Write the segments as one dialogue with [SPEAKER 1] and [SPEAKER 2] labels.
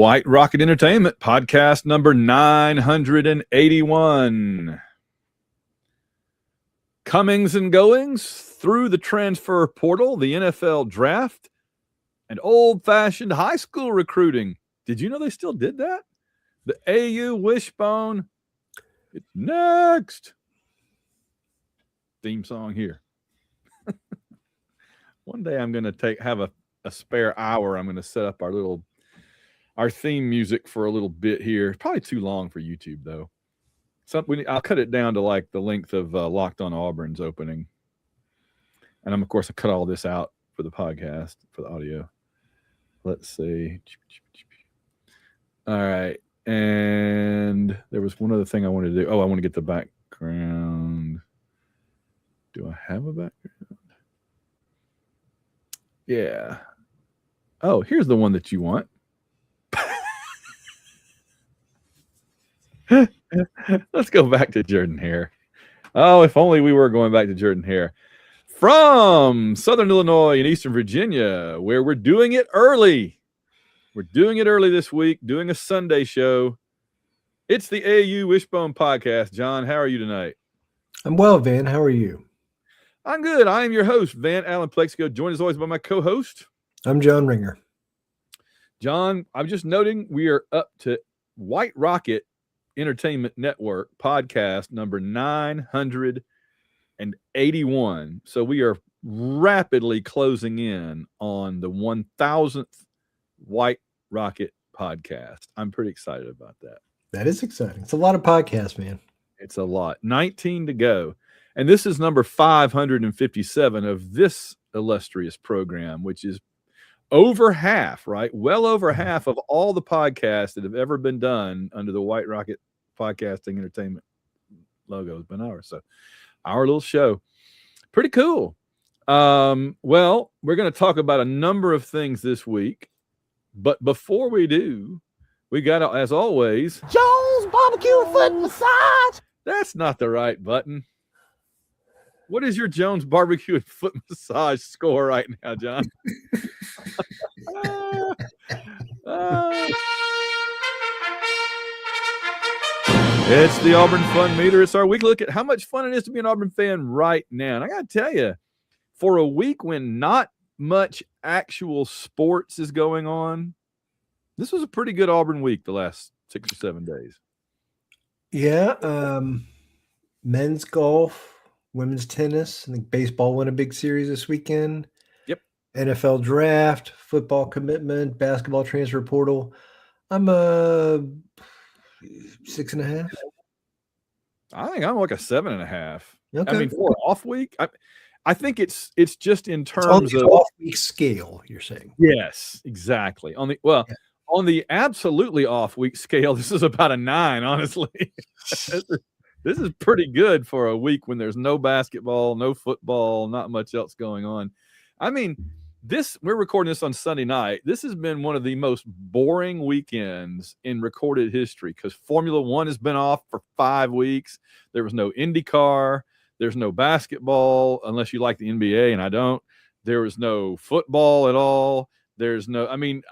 [SPEAKER 1] White Rocket Entertainment, podcast number 981. Comings and goings through the transfer portal, the NFL draft, and old-fashioned high school recruiting. Did you know they still did that? The AU Wishbone. It's next. Theme song here. One day I'm going to have a spare hour. I'm going to set up our theme music for a little bit here. Probably too long for YouTube, though. I'll cut it down to like the length of Locked on Auburn's opening. And of course, I cut all this out for the podcast, for the audio. Let's see. All right. And there was one other thing I wanted to do. Oh, I want to get the background. Do I have a background? Yeah. Oh, here's the one that you want. Let's go back to Jordan Hare. Oh, if only we were going back to Jordan Hare. From Southern Illinois and Eastern Virginia, where we're doing it early. We're doing it early this week, doing a Sunday show. It's the AU Wishbone Podcast. John, how are you tonight?
[SPEAKER 2] I'm well, Van. How are you?
[SPEAKER 1] I'm good. I am your host, Van Allen Plexico, joined as always by my co-host.
[SPEAKER 2] I'm John Ringer.
[SPEAKER 1] John, I'm just noting we are up to White Rocket Entertainment Network podcast number 981. So we are rapidly closing in on the 1000th White Rocket podcast. I'm pretty excited about that.
[SPEAKER 2] That is exciting. It's a lot of podcasts, man.
[SPEAKER 1] It's a lot. 19 to go. And this is number 557 of this illustrious program, which is over half, right? Well over half of all the podcasts that have ever been done under the White Rocket Podcasting Entertainment logo has been ours. So our little show. Pretty cool. Well, we're going to talk about a number of things this week. But before we do, we got, as always,
[SPEAKER 3] Jones Barbecue Foot Massage.
[SPEAKER 1] That's not the right button. What is your Jones Barbecue and Foot Massage score right now, John? It's the Auburn Fun Meter. It's our weekly look at how much fun it is to be an Auburn fan right now. And I got to tell you, for a week when not much actual sports is going on, this was a pretty good Auburn week the last 6 or 7 days.
[SPEAKER 2] Yeah. Men's golf, women's tennis. I think baseball won a big series this weekend.
[SPEAKER 1] Yep.
[SPEAKER 2] NFL draft, football commitment, basketball transfer portal. I'm 6.5.
[SPEAKER 1] I think I'm like a 7.5.
[SPEAKER 2] Okay.
[SPEAKER 1] I mean, for an off week, I think it's just in terms
[SPEAKER 2] on the
[SPEAKER 1] of
[SPEAKER 2] off week scale, you're saying.
[SPEAKER 1] Yes, exactly. On the absolutely off week scale, this is about a 9, honestly. This is pretty good for a week when there's no basketball, no football, not much else going on. I mean, we're recording this on Sunday night. This has been one of the most boring weekends in recorded history because Formula One has been off for 5 weeks. There was no IndyCar. There's no basketball, unless you like the NBA, and I don't. There was no football at all. There was nothing.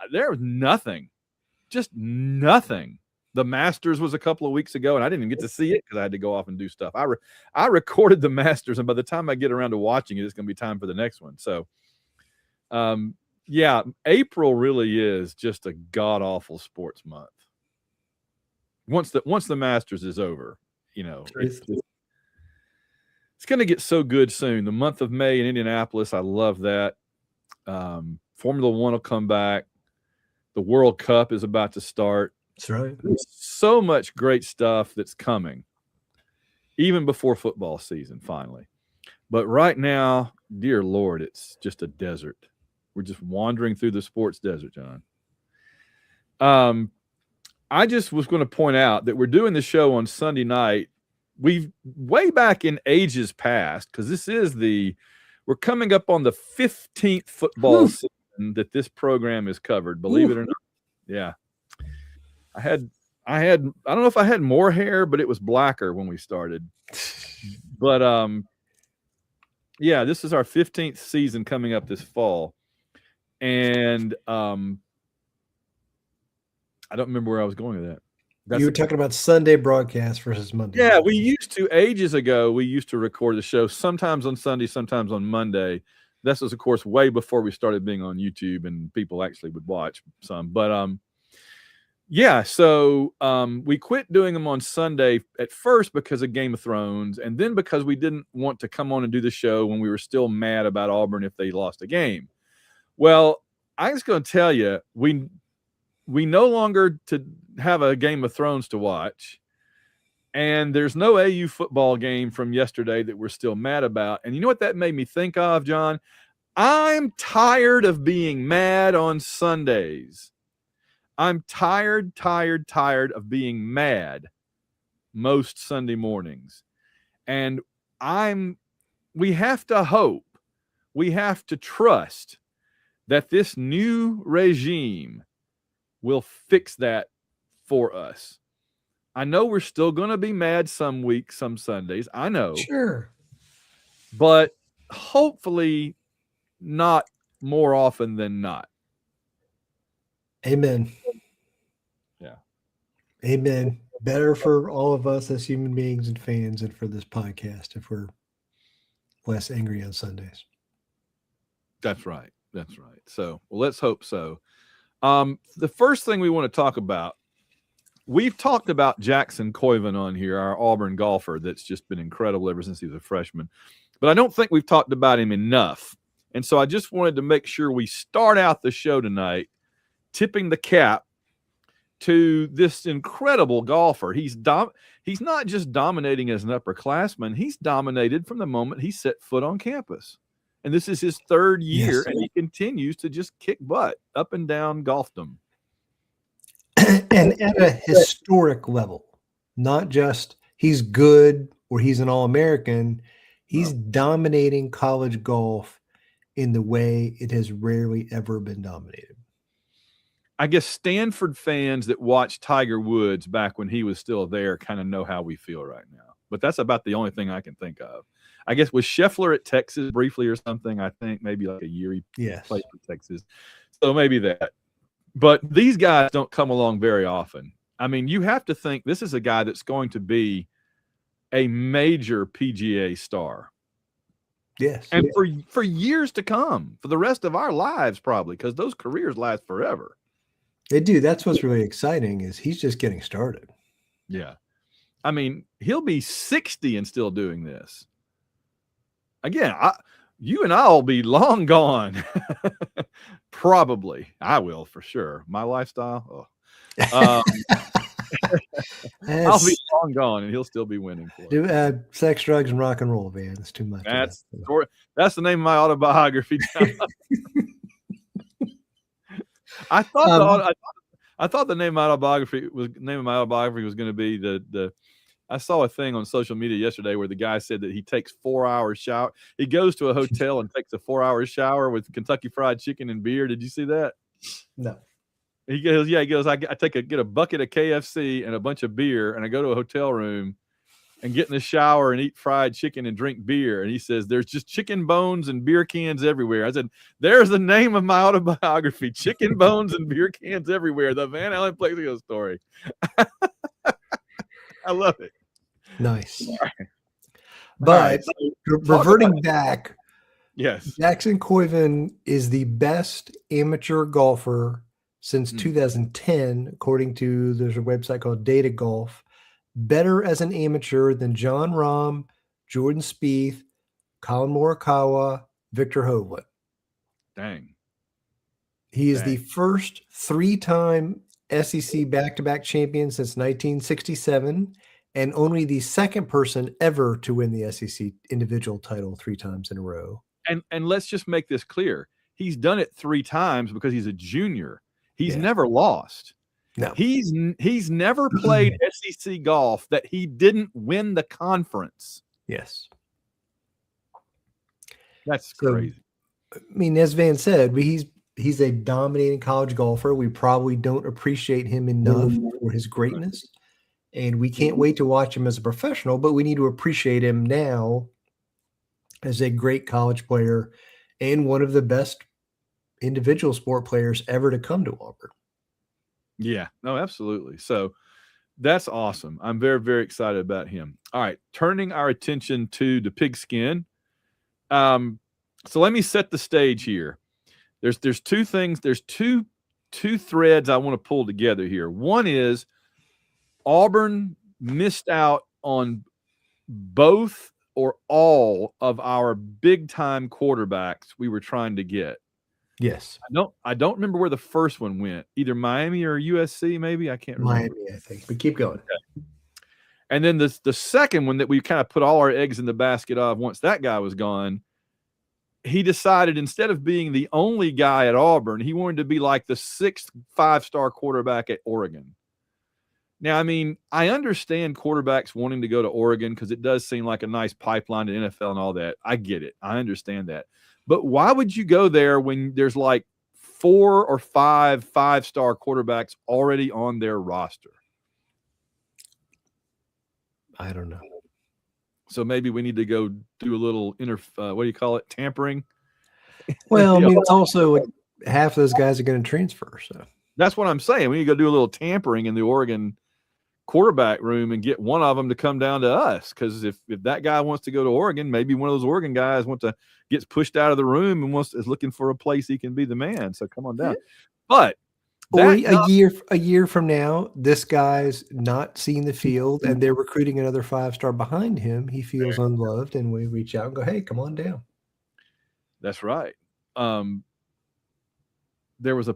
[SPEAKER 1] Just nothing. The Masters was a couple of weeks ago, and I didn't even get to see it because I had to go off and do stuff. I recorded the Masters, and by the time I get around to watching it, it's going to be time for the next one. So, April really is just a god-awful sports month. Once the Masters is over, it's going to get so good soon. The month of May in Indianapolis, I love that. Formula One will come back. The World Cup is about to start.
[SPEAKER 2] That's right.
[SPEAKER 1] There's so much great stuff that's coming, even before football season, finally. But right now, dear Lord, it's just a desert. We're just wandering through the sports desert, John. I just was going to point out that we're doing the show on Sunday night. We've way back in ages past, because we're coming up on the 15th football season that this program has covered, believe it or not. Yeah. I don't know if I had more hair, but it was blacker when we started. But this is our 15th season coming up this fall. And I don't remember where I was going with that.
[SPEAKER 2] You were talking about Sunday broadcast versus Monday.
[SPEAKER 1] Yeah, we used to, ages ago, we used to record the show sometimes on Sunday, sometimes on Monday. This was, of course, way before we started being on YouTube and people actually would watch some. But yeah, so we quit doing them on Sunday at first because of Game of Thrones, and then because we didn't want to come on and do the show when we were still mad about Auburn if they lost a game. Well, I'm just going to tell you, we no longer to have a Game of Thrones to watch, and there's no AU football game from yesterday that we're still mad about. And you know what that made me think of, John? I'm tired of being mad on Sundays. I'm tired of being mad most Sunday mornings. And we have to hope, we have to trust that this new regime will fix that for us. I know we're still going to be mad some weeks, some Sundays. I know.
[SPEAKER 2] Sure.
[SPEAKER 1] But hopefully not more often than not.
[SPEAKER 2] Amen.
[SPEAKER 1] Yeah.
[SPEAKER 2] Amen. Better for all of us as human beings and fans and for this podcast if we're less angry on Sundays.
[SPEAKER 1] That's right. That's right. So, well, let's hope so. The first thing we want to talk about, we've talked about Jackson Koivun on here, our Auburn golfer that's just been incredible ever since he was a freshman. But I don't think we've talked about him enough. And so I just wanted to make sure we start out the show tonight tipping the cap to this incredible golfer. He's not just dominating as an upperclassman. He's dominated from the moment he set foot on campus. And this is his third year, yes, and he continues to just kick butt up and down golfdom.
[SPEAKER 2] And at a historic level, not just he's good or he's an All-American. He's dominating college golf in the way it has rarely ever been dominated.
[SPEAKER 1] I guess Stanford fans that watched Tiger Woods back when he was still there kind of know how we feel right now. But that's about the only thing I can think of. I guess was Scheffler at Texas briefly or something. I think maybe like a year he played for Texas. So maybe that. But these guys don't come along very often. I mean, you have to think this is a guy that's going to be a major PGA star.
[SPEAKER 2] Yes.
[SPEAKER 1] And for years to come, for the rest of our lives probably, because those careers last forever.
[SPEAKER 2] They do. That's what's really exciting is he's just getting started.
[SPEAKER 1] Yeah. I mean, he'll be 60 and still doing this. Again, you and I will be long gone. Probably. I will for sure. My lifestyle. I'll be long gone and he'll still be winning for
[SPEAKER 2] it. Sex, drugs, and rock and roll, man. It's too much.
[SPEAKER 1] That's the name of my autobiography. I thought the name of my autobiography was going to be the I saw a thing on social media yesterday where the guy said that he takes 4-hour shower. He goes to a hotel and takes a 4-hour shower with Kentucky Fried Chicken and beer. Did you see that?
[SPEAKER 2] No.
[SPEAKER 1] He goes, I get a bucket of KFC and a bunch of beer, and I go to a hotel room and get in the shower and eat fried chicken and drink beer. And he says, there's just chicken bones and beer cans everywhere. I said, there's the name of my autobiography, Chicken Bones and Beer Cans Everywhere, the Van Allen Plaisio story. I love it.
[SPEAKER 2] Nice. But reverting back,
[SPEAKER 1] yes,
[SPEAKER 2] Jackson Koivun is the best amateur golfer since 2010, according to there's a website called Data Golf. Better as an amateur than John Rahm, Jordan Spieth, Colin Morikawa, Victor Hovland.
[SPEAKER 1] Dang.
[SPEAKER 2] He is the first 3-time SEC back-to-back champion since 1967 and only the second person ever to win the SEC individual title 3 times in a row.
[SPEAKER 1] And let's just make this clear. He's done it 3 times because he's a junior. He's never lost.
[SPEAKER 2] No.
[SPEAKER 1] He's never played SEC golf that he didn't win the conference.
[SPEAKER 2] Yes.
[SPEAKER 1] That's crazy.
[SPEAKER 2] I mean, as Van said, he's a dominating college golfer. We probably don't appreciate him enough for his greatness. And we can't wait to watch him as a professional, but we need to appreciate him now as a great college player and one of the best individual sport players ever to come to Auburn.
[SPEAKER 1] Yeah, no, absolutely. So that's awesome. I'm very, very excited about him. All right, turning our attention to the pigskin. So let me set the stage here. There's two things. There's two threads I want to pull together here. One is Auburn missed out on both or all of our big time quarterbacks we were trying to get.
[SPEAKER 2] Yes.
[SPEAKER 1] I don't remember where the first one went. Either Miami or USC, maybe. I can't remember.
[SPEAKER 2] Miami, I think. But keep going.
[SPEAKER 1] Okay. And then the second one that we kind of put all our eggs in the basket of once that guy was gone, he decided instead of being the only guy at Auburn, he wanted to be like the 6th 5-star quarterback at Oregon. Now, I mean, I understand quarterbacks wanting to go to Oregon because it does seem like a nice pipeline to NFL and all that. I get it. I understand that. But why would you go there when there's like 4 or 5 5-star quarterbacks already on their roster?
[SPEAKER 2] I don't know.
[SPEAKER 1] So maybe we need to go do a little what do you call it? Tampering.
[SPEAKER 2] Well, I mean, it's also half of those guys are going to transfer. So
[SPEAKER 1] that's what I'm saying. We need to go do a little tampering in the Oregon quarterback room and get one of them to come down to us. Because if that guy wants to go to Oregon, maybe one of those Oregon guys gets pushed out of the room and is looking for a place he can be the man. So come on down. But
[SPEAKER 2] or a year from now, this guy's not seeing the field and they're recruiting another 5-star behind him. He feels unloved, and we reach out and go, "Hey, come on down."
[SPEAKER 1] That's right. There was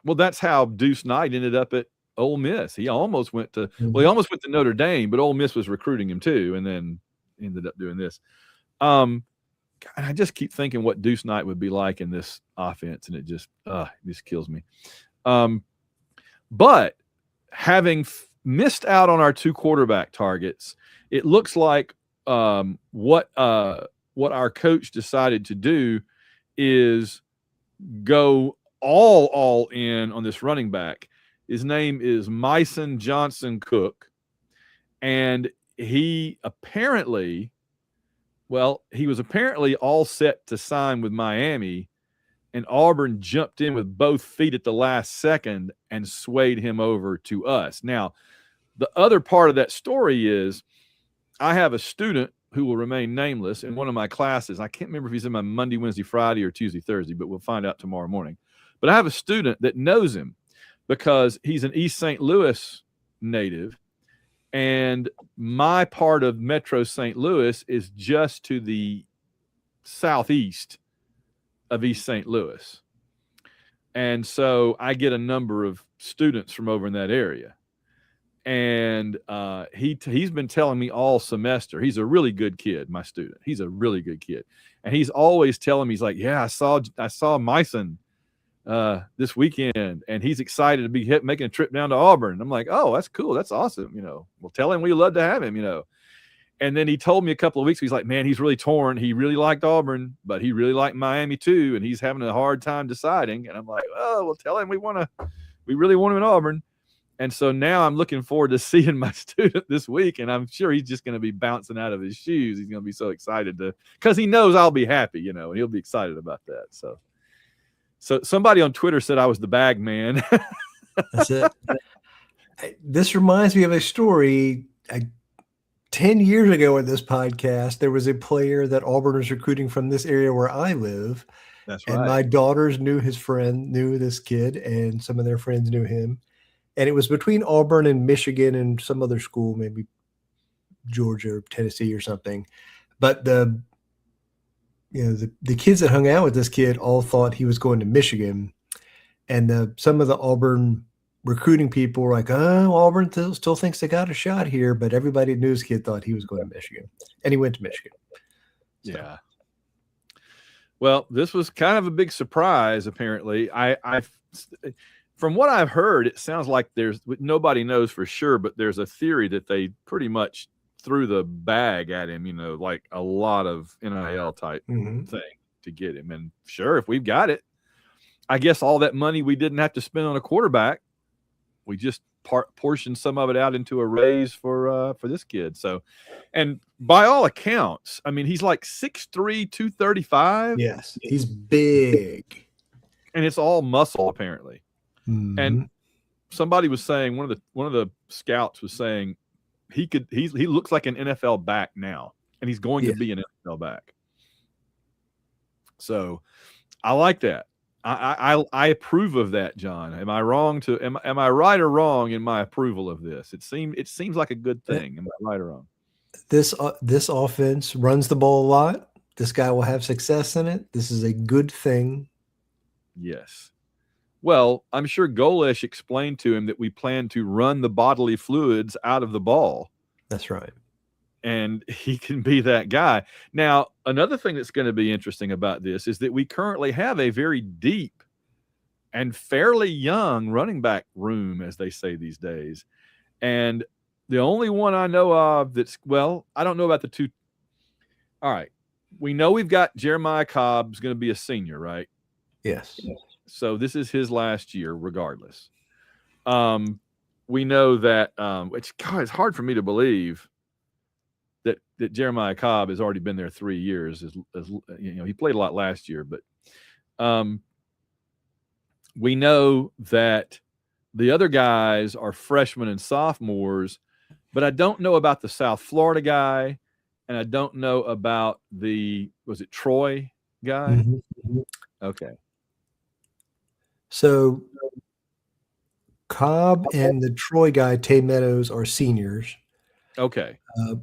[SPEAKER 1] that's how Deuce Knight ended up at Ole Miss. He almost went to Notre Dame, but Ole Miss was recruiting him too, and then ended up doing this. I just keep thinking what Deuce Knight would be like in this offense, and it just kills me. But having missed out on our 2 quarterback targets, it looks like what our coach decided to do is go all in on this running back. His name is Myson Johnson Cook, and he was apparently all set to sign with Miami, and Auburn jumped in with both feet at the last second and swayed him over to us. Now, the other part of that story is I have a student who will remain nameless in one of my classes. I can't remember if he's in my Monday, Wednesday, Friday, or Tuesday, Thursday, but we'll find out tomorrow morning. But I have a student that knows him because he's an East St. Louis native, and my part of Metro St. Louis is just to the southeast of East St. Louis. And so I get a number of students from over in that area. And he's been telling me all semester, he's a really good kid, my student. He's a really good kid. And he's always telling me, he's like, yeah, I saw Myson this weekend, and he's excited to be making a trip down to Auburn. And I'm like, oh, that's cool. That's awesome. Well, tell him we'd love to have him, And then he told me a couple of weeks ago, he's like, man, he's really torn. He really liked Auburn, but he really liked Miami too. And he's having a hard time deciding. And I'm like, oh, well, tell him we really want him in Auburn. And so now I'm looking forward to seeing my student this week. And I'm sure he's just going to be bouncing out of his shoes. He's going to be so excited because he knows I'll be happy, and he'll be excited about that. So somebody on Twitter said I was the bag man.
[SPEAKER 2] That's it. This reminds me of a story. 10 years ago in this podcast, there was a player that Auburn was recruiting from this area where I live.
[SPEAKER 1] That's right.
[SPEAKER 2] And my daughters knew this kid, and some of their friends knew him. And it was between Auburn and Michigan and some other school, maybe Georgia or Tennessee or something. But the kids that hung out with this kid all thought he was going to Michigan. And some of the Auburn recruiting people were like, oh, Auburn still thinks they got a shot here. But everybody knew his kid thought he was going to Michigan. And he went to Michigan. So.
[SPEAKER 1] Yeah. Well, this was kind of a big surprise, apparently. From what I've heard, it sounds like nobody knows for sure, but there's a theory that they pretty much threw the bag at him, like a lot of NIL type thing to get him. And sure, if we've got it, I guess all that money we didn't have to spend on a quarterback, we just portioned some of it out into a raise for this kid. So, and by all accounts, I mean, he's like 6'3", 235.
[SPEAKER 2] Yes, he's big.
[SPEAKER 1] And it's all muscle, apparently.
[SPEAKER 2] Mm-hmm.
[SPEAKER 1] And somebody was saying one of the scouts was saying he looks like an NFL back now, and he's going to be an NFL back. So I like that. I approve of that, John. Am I wrong to am I right or wrong in my approval of this? It seems like a good thing. Am I right or wrong?
[SPEAKER 2] This offense runs the ball a lot. This guy will have success in it. This is a good thing.
[SPEAKER 1] Yes. Well, I'm sure Golesh explained to him that we plan to run the bodily fluids out of the ball.
[SPEAKER 2] That's right.
[SPEAKER 1] And he can be that guy. Now, another thing that's going to be interesting about this is that we currently have a very deep and fairly young running back room, as they say these days. And the only one I know of that's, well, I don't know about the two. All right. We know we've got Jeremiah Cobb's going to be a senior, right?
[SPEAKER 2] Yes.
[SPEAKER 1] So this is his last year, regardless. We know that it's hard for me to believe that Jeremiah Cobb has already been there 3 years. As you know, he played a lot last year, but we know that the other guys are freshmen and sophomores, but I don't know about the South Florida guy, and I don't know about was it Troy guy?
[SPEAKER 2] Mm-hmm.
[SPEAKER 1] Okay.
[SPEAKER 2] So Cobb and the Troy guy, Tay Meadows, are seniors.
[SPEAKER 1] Okay.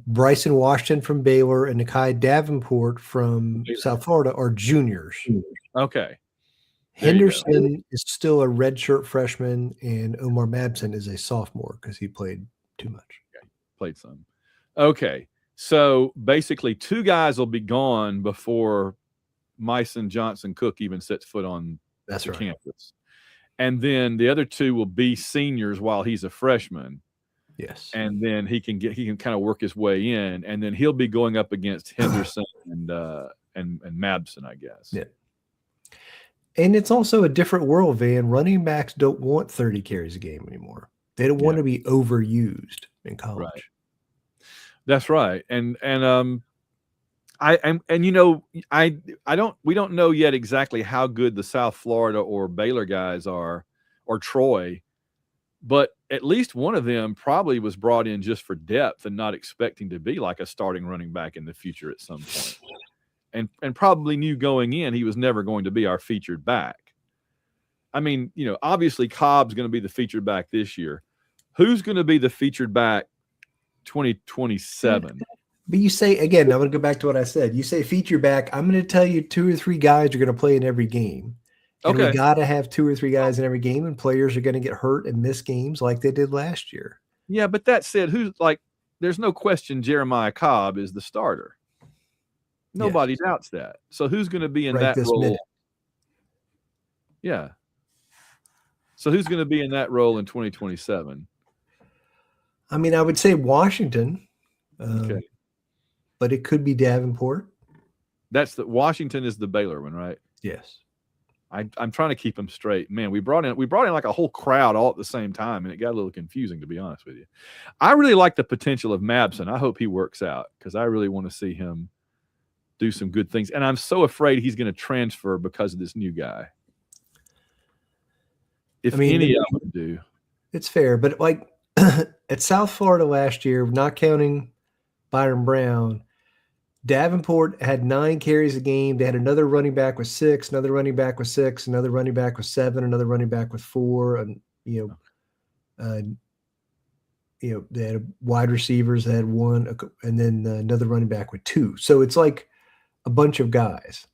[SPEAKER 2] Bryson Washington from Baylor and Nakai Davenport from South Florida are juniors.
[SPEAKER 1] Okay.
[SPEAKER 2] Henderson is still a redshirt freshman, and Omar Mabson is a sophomore because he played too much.
[SPEAKER 1] Okay. Played some. Okay. So basically 2 guys will be gone before Myson Johnson Cook even sets foot on the campus. And then the other 2 will be seniors while he's a freshman.
[SPEAKER 2] Yes.
[SPEAKER 1] And then he can kind of work his way in, and then he'll be going up against Henderson and Mabson, I guess.
[SPEAKER 2] Yeah. And it's also a different world, Van. Running backs don't want 30 carries a game anymore. They don't want to be overused in college.
[SPEAKER 1] Right. That's right. And you know, we don't know yet exactly how good the South Florida or Baylor guys are, or Troy, but at least one of them probably was brought in just for depth and not expecting to be like a starting running back in the future at some point. And probably knew going in he was never going to be our featured back. I mean, you know, obviously Cobb's going to be the featured back this year. Who's going to be the featured back 2027?
[SPEAKER 2] But you say, again, I'm going to go back to what I said. You say feature back. I'm going to tell you 2 or 3 guys are going to play in every game. And we got to have 2 or 3 guys in every game, and players are going to get hurt and miss games like they did last year.
[SPEAKER 1] Yeah, but that said, there's no question Jeremiah Cobb is the starter. Nobody doubts that. So who's going to be in that role?
[SPEAKER 2] Minute.
[SPEAKER 1] Yeah. So who's going to be in that role in 2027?
[SPEAKER 2] I mean, I would say Washington.
[SPEAKER 1] Okay.
[SPEAKER 2] But it could be Davenport.
[SPEAKER 1] Washington is the Baylor one, right?
[SPEAKER 2] Yes.
[SPEAKER 1] I'm trying to keep them straight. Man, we brought in like a whole crowd all at the same time, and it got a little confusing, to be honest with you. I really like the potential of Mabson. I hope he works out because I really want to see him do some good things. And I'm so afraid he's going to transfer because of this new guy. Any of them do.
[SPEAKER 2] It's fair, but like at South Florida last year, not counting Byron Brown, Davenport had 9 carries a game. They had another running back with 6, another running back with 6, another running back with 7, another running back with 4, and they had wide receivers that had 1, and then another running back with 2. So it's like a bunch of guys.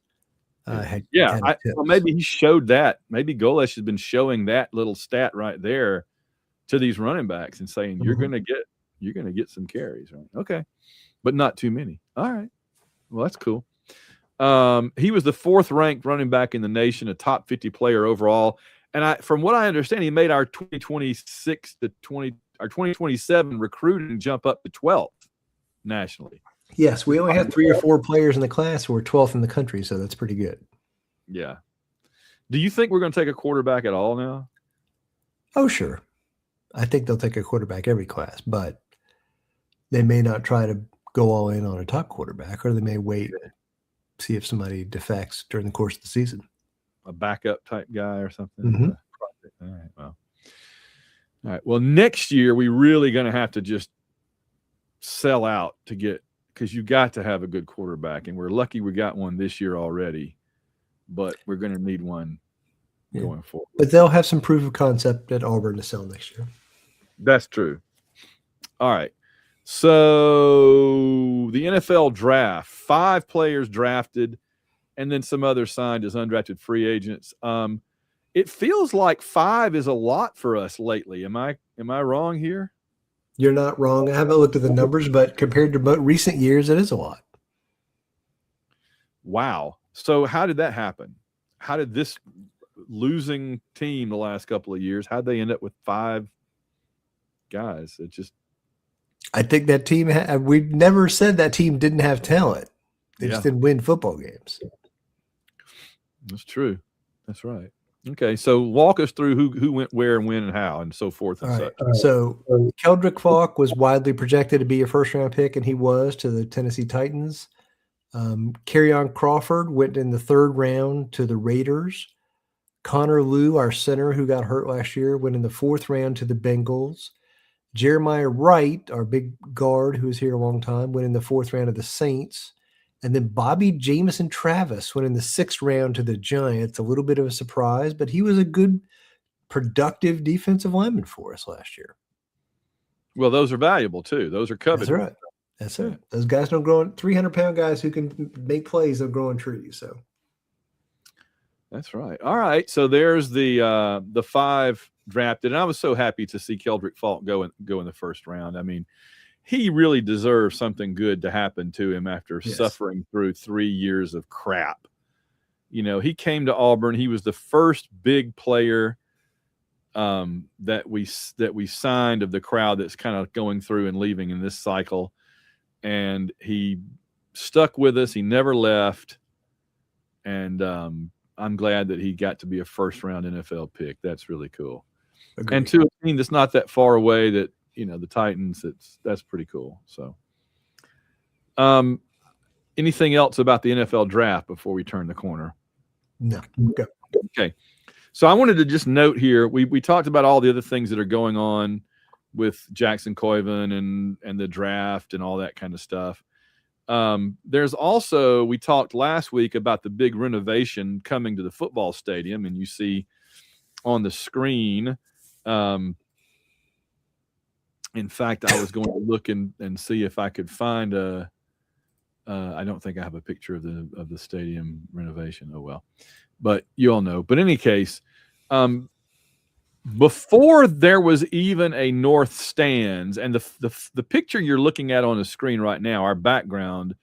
[SPEAKER 1] Maybe he showed that. Maybe Golesh has been showing that little stat right there to these running backs and saying you're going to get some carries, right? Okay, but not too many. All right. Well, that's cool. He was the 4th ranked running back in the nation, a top 50 player overall. And from what I understand, he made our 2027 recruiting jump up to 12th nationally.
[SPEAKER 2] Yes, we only had 3 or 4 players in the class who were 12th in the country, so that's pretty good.
[SPEAKER 1] Yeah. Do you think we're going to take a quarterback at all now?
[SPEAKER 2] Oh, sure. I think they'll take a quarterback every class, but they may not try to go all in on a top quarterback, or they may wait, see if somebody defects during the course of the season.
[SPEAKER 1] A backup type guy or something.
[SPEAKER 2] Mm-hmm.
[SPEAKER 1] All right. Well, All right. Well, next year we really going to have to just sell out to get, because you got to have a good quarterback, and we're lucky we got one this year already, but we're going to need one going forward.
[SPEAKER 2] But they'll have some proof of concept at Auburn to sell next year.
[SPEAKER 1] That's true. All right. So the NFL draft, 5 players drafted, and then some others signed as undrafted free agents. It feels like 5 is a lot for us lately. Am I wrong here?
[SPEAKER 2] You're not wrong. I haven't looked at the numbers, but compared to recent years, it is a lot.
[SPEAKER 1] Wow. So how did that happen? How did this losing team the last couple of years, how'd they end up with 5 guys? It just,
[SPEAKER 2] I think that team, we never said that team didn't have talent. They just didn't win football games.
[SPEAKER 1] That's true. That's right. Okay, so walk us through who went where and when and how and so forth and such.
[SPEAKER 2] So Keldrick Falk was widely projected to be a first-round pick, and he was, to the Tennessee Titans. Kerryon Crawford went in the 3rd round to the Raiders. Connor Lew, our center who got hurt last year, went in the 4th round to the Bengals. Jeremiah Wright, our big guard who was here a long time, went in the 4th round to the Saints. And then Bobby Jamison Travis went in the 6th round to the Giants. A little bit of a surprise, but he was a good, productive defensive lineman for us last year.
[SPEAKER 1] Well, those are valuable too. Those are coveted.
[SPEAKER 2] That's right. That's it. Those guys don't grow on 300-pound guys who can make plays that grow on trees. So
[SPEAKER 1] that's right. All right. So there's the 5 drafted, and I was so happy to see Keldrick Falk go in the 1st round. I mean, he really deserves something good to happen to him after suffering through 3 years of crap. You know, he came to Auburn. He was the first big player that we signed of the crowd that's kind of going through and leaving in this cycle. And he stuck with us. He never left. And I'm glad that he got to be a 1st-round NFL pick. That's really cool.
[SPEAKER 2] Agreed.
[SPEAKER 1] And to a team that's not that far away, that, you know, the Titans, that's pretty cool. So anything else about the NFL draft before we turn the corner?
[SPEAKER 2] No.
[SPEAKER 1] Okay. So I wanted to just note here, we talked about all the other things that are going on with Jackson Koivun and the draft and all that kind of stuff. There's also, we talked last week about the big renovation coming to the football stadium, and you see on the screen, in fact, I was going to look and see if I could find I don't think I have a picture of the stadium renovation. Oh, well, but you all know. But in any case, before there was even a north stands, and the picture you're looking at on the screen right now, our background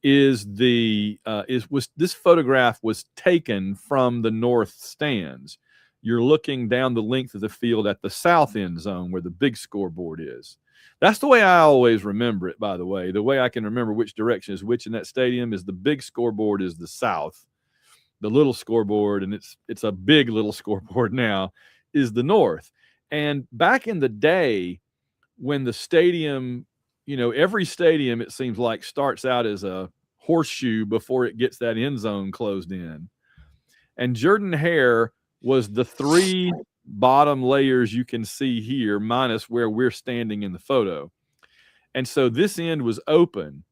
[SPEAKER 1] is this photograph was taken from the north stands. You're looking down the length of the field at the south end zone where the big scoreboard is. That's the way I always remember it, by the way. The way I can remember which direction is which in that stadium is the big scoreboard is the south. The little scoreboard, and it's a big little scoreboard now, is the north. And back in the day when the stadium, you know, every stadium, it seems like, starts out as a horseshoe before it gets that end zone closed in. And Jordan-Hare was the 3 bottom layers you can see here, minus where we're standing in the photo. And so this end was open.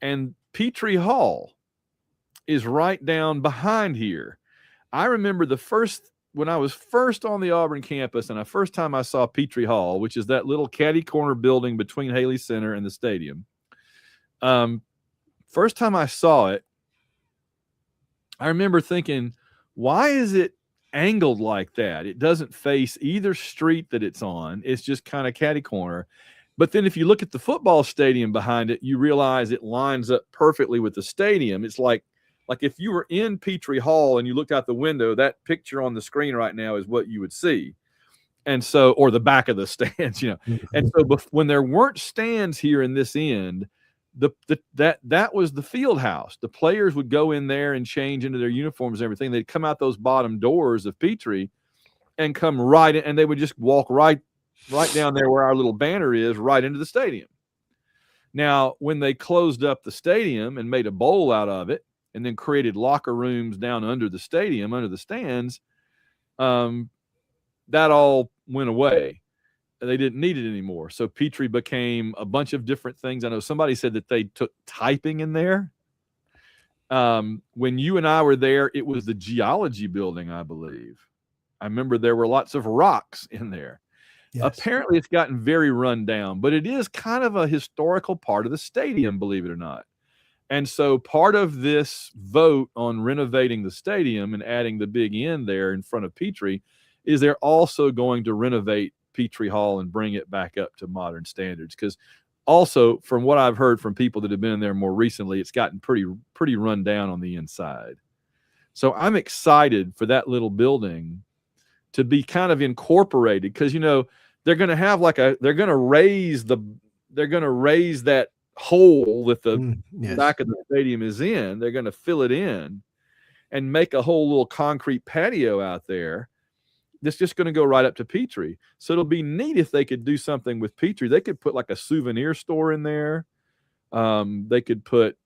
[SPEAKER 1] And Petrie Hall is right down behind here. I remember when I was first on the Auburn campus, and the first time I saw Petrie Hall, which is that little catty corner building between Haley Center and the stadium. First time I saw it, I remember thinking, why is it angled like that? It doesn't face either street that it's on. It's just kind of catty corner. But then if you look at the football stadium behind it, you realize it lines up perfectly with the stadium. It's like if you were in Petrie Hall and you looked out the window, that picture on the screen right now is what you would see. And so, or the back of the stands, you know. And so when there weren't stands here in this end, that was the field house. The players would go in there and change into their uniforms and everything. They'd come out those bottom doors of Petrie and come right in, and they would just walk right down there where our little banner is, right into the stadium. Now, when they closed up the stadium and made a bowl out of it, and then created locker rooms down under the stadium, under the stands, that all went away. they didn't need it anymore. So Petrie became a bunch of different things. I know somebody said that they took typing in there. When you and I were there, it was the geology building, I believe. I remember there were lots of rocks in there. Yes. Apparently, it's gotten very run down, but it is kind of a historical part of the stadium, believe it or not. And so part of this vote on renovating the stadium and adding the big end there in front of Petrie is they're also going to renovate Petrie Hall and bring it back up to modern standards. Because also, from what I've heard from people that have been in there more recently, it's gotten pretty run down on the inside. So I'm excited for that little building to be kind of incorporated, because, you know, they're going to have they're going to raise that hole that the back of the stadium is in. They're going to fill it in and make a whole little concrete patio out there that's just going to go right up to Petrie. So it'll be neat if they could do something with Petrie. They could put like a souvenir store in there. They could put,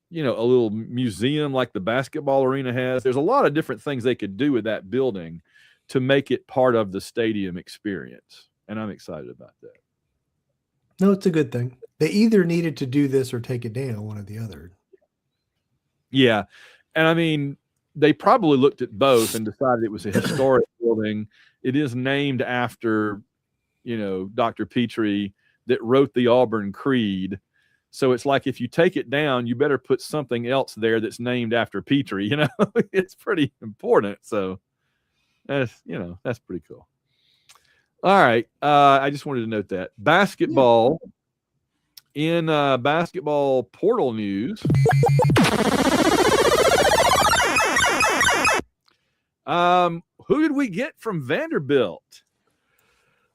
[SPEAKER 1] you know, a little museum like the basketball arena has. There's a lot of different things they could do with that building to make it part of the stadium experience. And I'm excited about that.
[SPEAKER 2] No, it's a good thing. They either needed to do this or take it down, one or the other.
[SPEAKER 1] Yeah. And I mean, they probably looked at both and decided it was a historic building. It is named after, you know, Dr. Petrie that wrote the Auburn Creed. So it's like, if you take it down, you better put something else there that's named after Petrie. You know, it's pretty important. So that's, you know, that's pretty cool. All right. I just wanted to note that. Basketball. In basketball portal news, who did we get from Vanderbilt?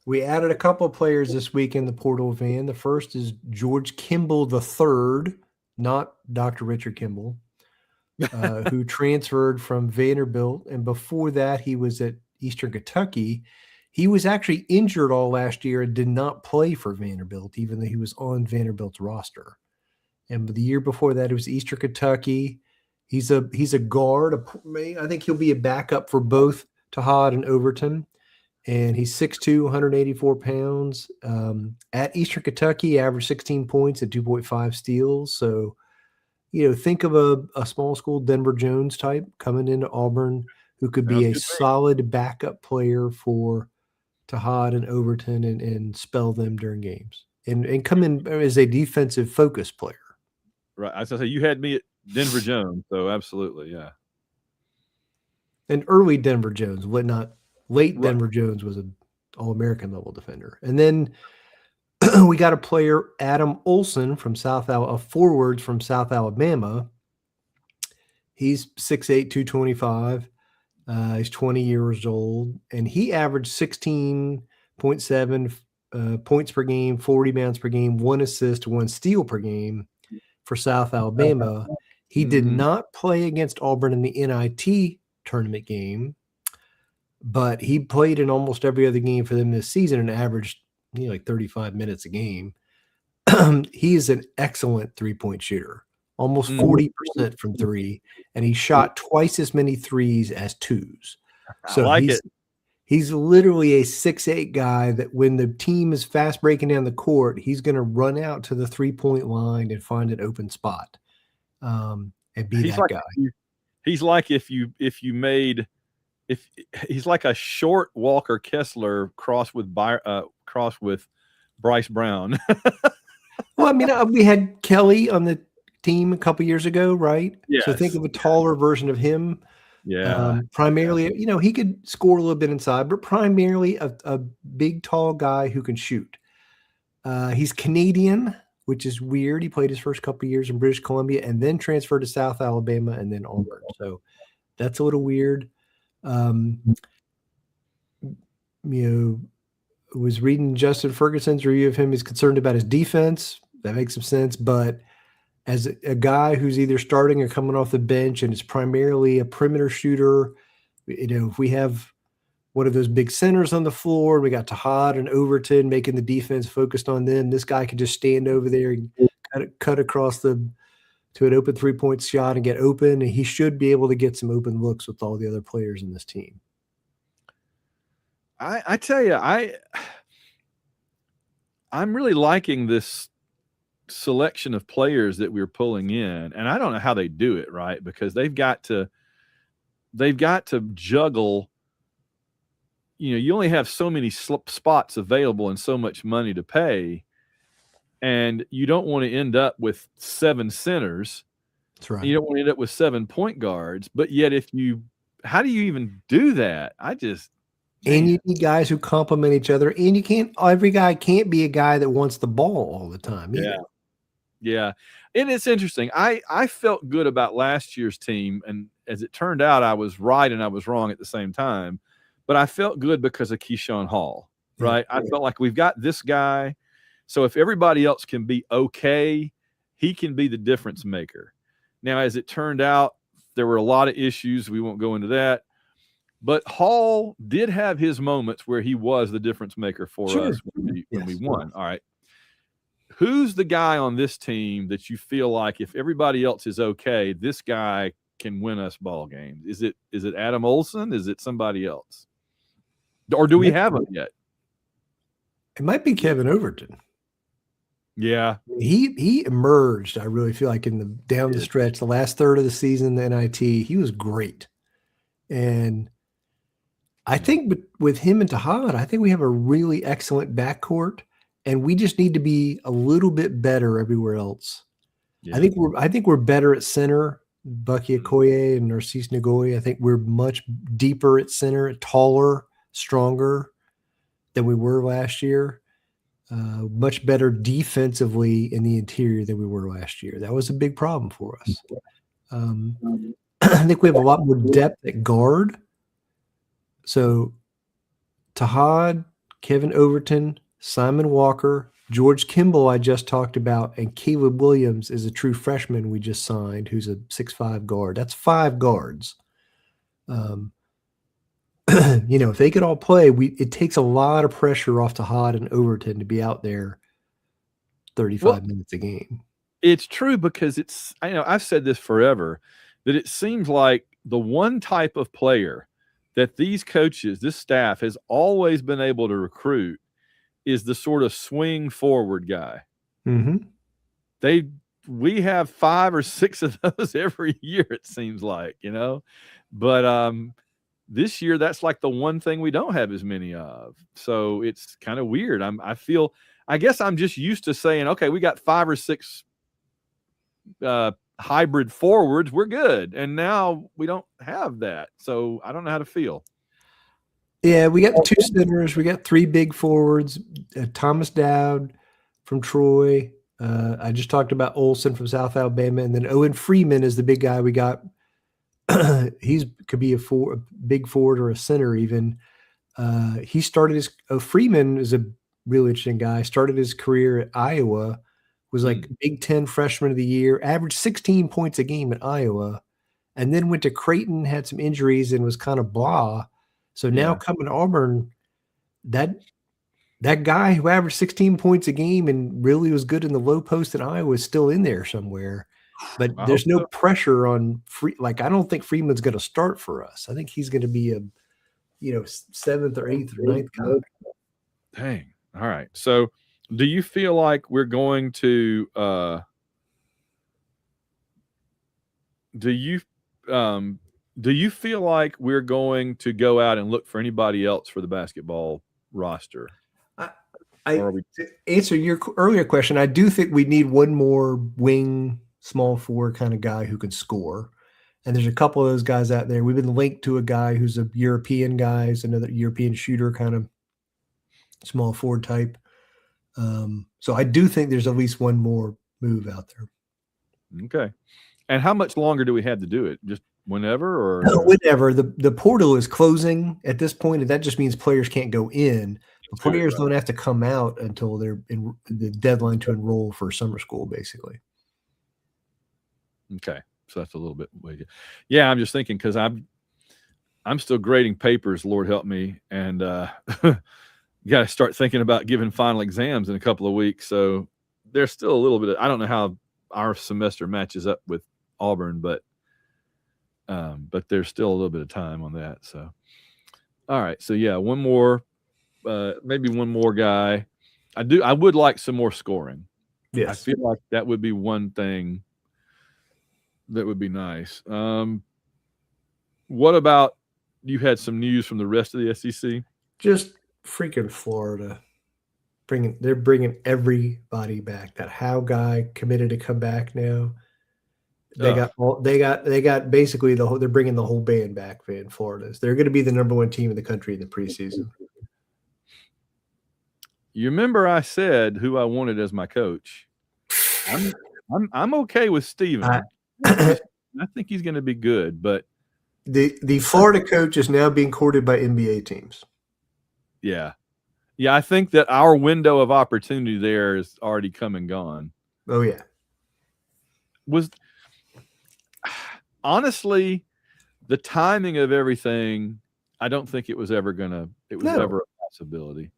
[SPEAKER 2] We added a couple of players this week in the portal van. The first is George Kimball III, not Dr. Richard Kimball, who transferred from Vanderbilt. And before that, he was at Eastern Kentucky. He was actually injured all last year and did not play for Vanderbilt, even though he was on Vanderbilt's roster. And the year before that, it was Eastern Kentucky. He's a guard. I think he'll be a backup for both Tahad and Overton. And he's 6'2", 184 pounds. At Eastern Kentucky, averaged 16 points and 2.5 steals. So, you know, think of a small school Denver Jones type coming into Auburn who could be a solid backup player for Tahad and Overton and spell them during games and come in as a defensive focus player.
[SPEAKER 1] Right. I was going to say, you had me at Denver Jones, so absolutely, yeah.
[SPEAKER 2] And early Denver Jones, not late. Right. Denver Jones was an All-American level defender. And then we got a player, Adam Olson from forwards from South Alabama. He's 6'8", 225. He's 20 years old, and he averaged 16.7 points per game, 40 rebounds per game, 1 assist, 1 steal per game for South Alabama. He did not play against Auburn in the NIT tournament game, but he played in almost every other game for them this season and averaged like 35 minutes a game. He is an excellent three-point shooter. Almost 40% from three, and he shot twice as many threes as twos. So he's literally a 6'8" guy that when the team is fast breaking down the court, he's going to run out to the three-point line and find an open spot and be that guy.
[SPEAKER 1] He's like if he's like a short Walker Kessler crossed with Bryce Brown.
[SPEAKER 2] Well, I mean, we had Kelly on the team a couple years ago, right?
[SPEAKER 1] Yes.
[SPEAKER 2] So think of a taller version of him.
[SPEAKER 1] Yeah.
[SPEAKER 2] Primarily, he could score a little bit inside, but primarily a big, tall guy who can shoot. He's Canadian, which is weird. He played his first couple of years in British Columbia and then transferred to South Alabama and then Auburn. So that's a little weird. Was reading Justin Ferguson's review of him. He's concerned about his defense. That makes some sense, but as a guy who's either starting or coming off the bench and is primarily a perimeter shooter, if we have one of those big centers on the floor, we got Tahad and Overton making the defense focused on them. This guy can just stand over there and cut across to an open three-point shot and get open, and he should be able to get some open looks with all the other players in this team.
[SPEAKER 1] I tell you, I'm really liking this selection of players that we're pulling in, and I don't know how they do it, right? Because they've got to juggle. You only have so many spots available and so much money to pay, and you don't want to end up with 7 centers.
[SPEAKER 2] That's right.
[SPEAKER 1] You don't want to end up with 7 point guards, but yet how do you even do that?
[SPEAKER 2] And you need guys who complement each other, and every guy can't be a guy that wants the ball all the time either.
[SPEAKER 1] Yeah. And it's interesting. I felt good about last year's team, and as it turned out, I was right and I was wrong at the same time. But I felt good because of Keyshawn Hall, right? I felt like we've got this guy. So if everybody else can be okay, he can be the difference maker. Now, as it turned out, there were a lot of issues. We won't go into that. But Hall did have his moments where he was the difference maker for us when we won. All right. Who's the guy on this team that you feel like if everybody else is okay, this guy can win us ball games? Is it Adam Olson? Is it somebody else? Or do we have him yet?
[SPEAKER 2] It might be Kevin Overton.
[SPEAKER 1] Yeah.
[SPEAKER 2] He emerged, I really feel like, down the stretch, the last third of the season, the NIT, he was great. And I think with him and Tahad, I think we have a really excellent backcourt, and we just need to be a little bit better everywhere else. Yeah. I think we're better at center, Bucky Okoye and Narcisse Ngoyi. I think we're much deeper at center, taller, stronger than we were last year. Much better defensively in the interior than we were last year. That was a big problem for us. I think we have a lot more depth at guard. So Tahad, Kevin Overton, Simon Walker, George Kimball I just talked about, and Caleb Williams is a true freshman we just signed who's a 6'5" guard. That's 5 guards. If they could all play, it takes a lot of pressure off Tahad and Overton to be out there 35 minutes a game.
[SPEAKER 1] It's true because I've said this forever, that it seems like the one type of player that these coaches, this staff has always been able to recruit is the sort of swing forward guy.
[SPEAKER 2] Mm-hmm.
[SPEAKER 1] We have 5 or 6 of those every year, it seems like, but this year that's like the one thing we don't have as many of. So it's kind of weird. I guess I'm just used to saying, okay, we got 5 or 6 hybrid forwards, we're good. And now we don't have that. So I don't know how to feel.
[SPEAKER 2] Yeah, we got 2 centers. We got 3 big forwards. Thomas Dowd from Troy. I just talked about Olson from South Alabama. And then Owen Freeman is the big guy we got. He could be a big forward or a center even. He started Freeman is a really interesting guy. Started his career at Iowa. Was like Big Ten freshman of the year, averaged 16 points a game at Iowa, and then went to Creighton, had some injuries, and was kind of blah. So now coming to Auburn, that guy who averaged 16 points a game and really was good in the low post at Iowa is still in there somewhere. But there's no pressure on I don't think Freeman's going to start for us. I think he's going to be a 7th or 8th or 9th guy.
[SPEAKER 1] Dang. All right. So do you feel like we're going to do you feel like we're going to go out and look for anybody else for the basketball roster?
[SPEAKER 2] To answer your earlier question, I do think we need one more wing, small forward kind of guy who can score. And there's a couple of those guys out there. We've been linked to a guy who's a European guy, who's another European shooter, kind of small forward type. So I do think there's at least one more move out there.
[SPEAKER 1] Okay. And how much longer do we have to do it? Just whenever, or
[SPEAKER 2] whenever? The portal is closing at this point, and that just means players can't go in. The players don't have to come out until they're in the deadline to enroll for summer school, basically.
[SPEAKER 1] Okay. So that's a little bit way. Yeah, I'm just thinking because I'm still grading papers, Lord help me, and you got to start thinking about giving final exams in a couple of weeks. So there's still a little bit I don't know how our semester matches up with Auburn, but there's still a little bit of time on that. So, all right. So yeah, one more, maybe one more guy. I would like some more scoring.
[SPEAKER 2] Yes.
[SPEAKER 1] I feel like that would be one thing that would be nice. What about you had some news from the rest of the SEC?
[SPEAKER 2] Just freaking Florida. They're bringing everybody back. That Howe guy committed to come back now. They got basically they're bringing the whole band back in Florida. They're going to be the #1 team in the country in the preseason.
[SPEAKER 1] You remember I said who I wanted as my coach. I'm okay with Steven. I think he's going to be good, but
[SPEAKER 2] the Florida coach is now being courted by NBA teams.
[SPEAKER 1] Yeah, I think that our window of opportunity there is already come and gone.
[SPEAKER 2] Oh yeah,
[SPEAKER 1] honestly, the timing of everything, I don't think it was ever ever a possibility.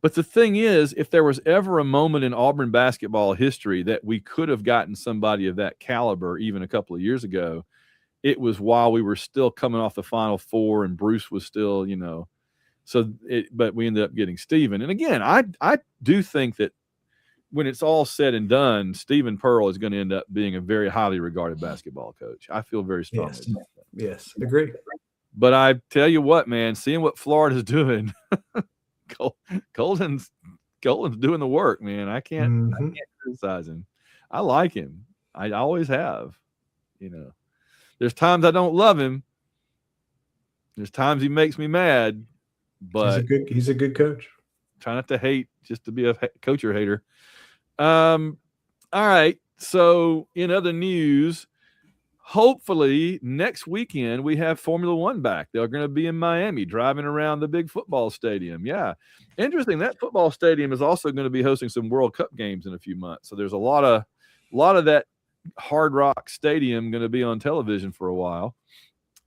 [SPEAKER 1] But the thing is, if there was ever a moment in Auburn basketball history that we could have gotten somebody of that caliber even a couple of years ago, it was while we were still coming off the Final Four and Bruce was still, but we ended up getting Steven. And again, I do think that when it's all said and done, Stephen Pearl is going to end up being a very highly regarded basketball coach. I feel very strongly about that.
[SPEAKER 2] Yes, agree.
[SPEAKER 1] But I tell you what, man, seeing what Florida's doing, Golden's doing the work, man. I can't criticize him. I like him. I always have. There's times I don't love him. There's times he makes me mad, but
[SPEAKER 2] he's a good coach.
[SPEAKER 1] Try not to hate, just to be a coach or hater. All right. So in other news, hopefully next weekend we have Formula One back. They're going to be in Miami driving around the big football stadium. Yeah. Interesting. That football stadium is also going to be hosting some World Cup games in a few months. So there's a lot of that Hard Rock Stadium going to be on television for a while.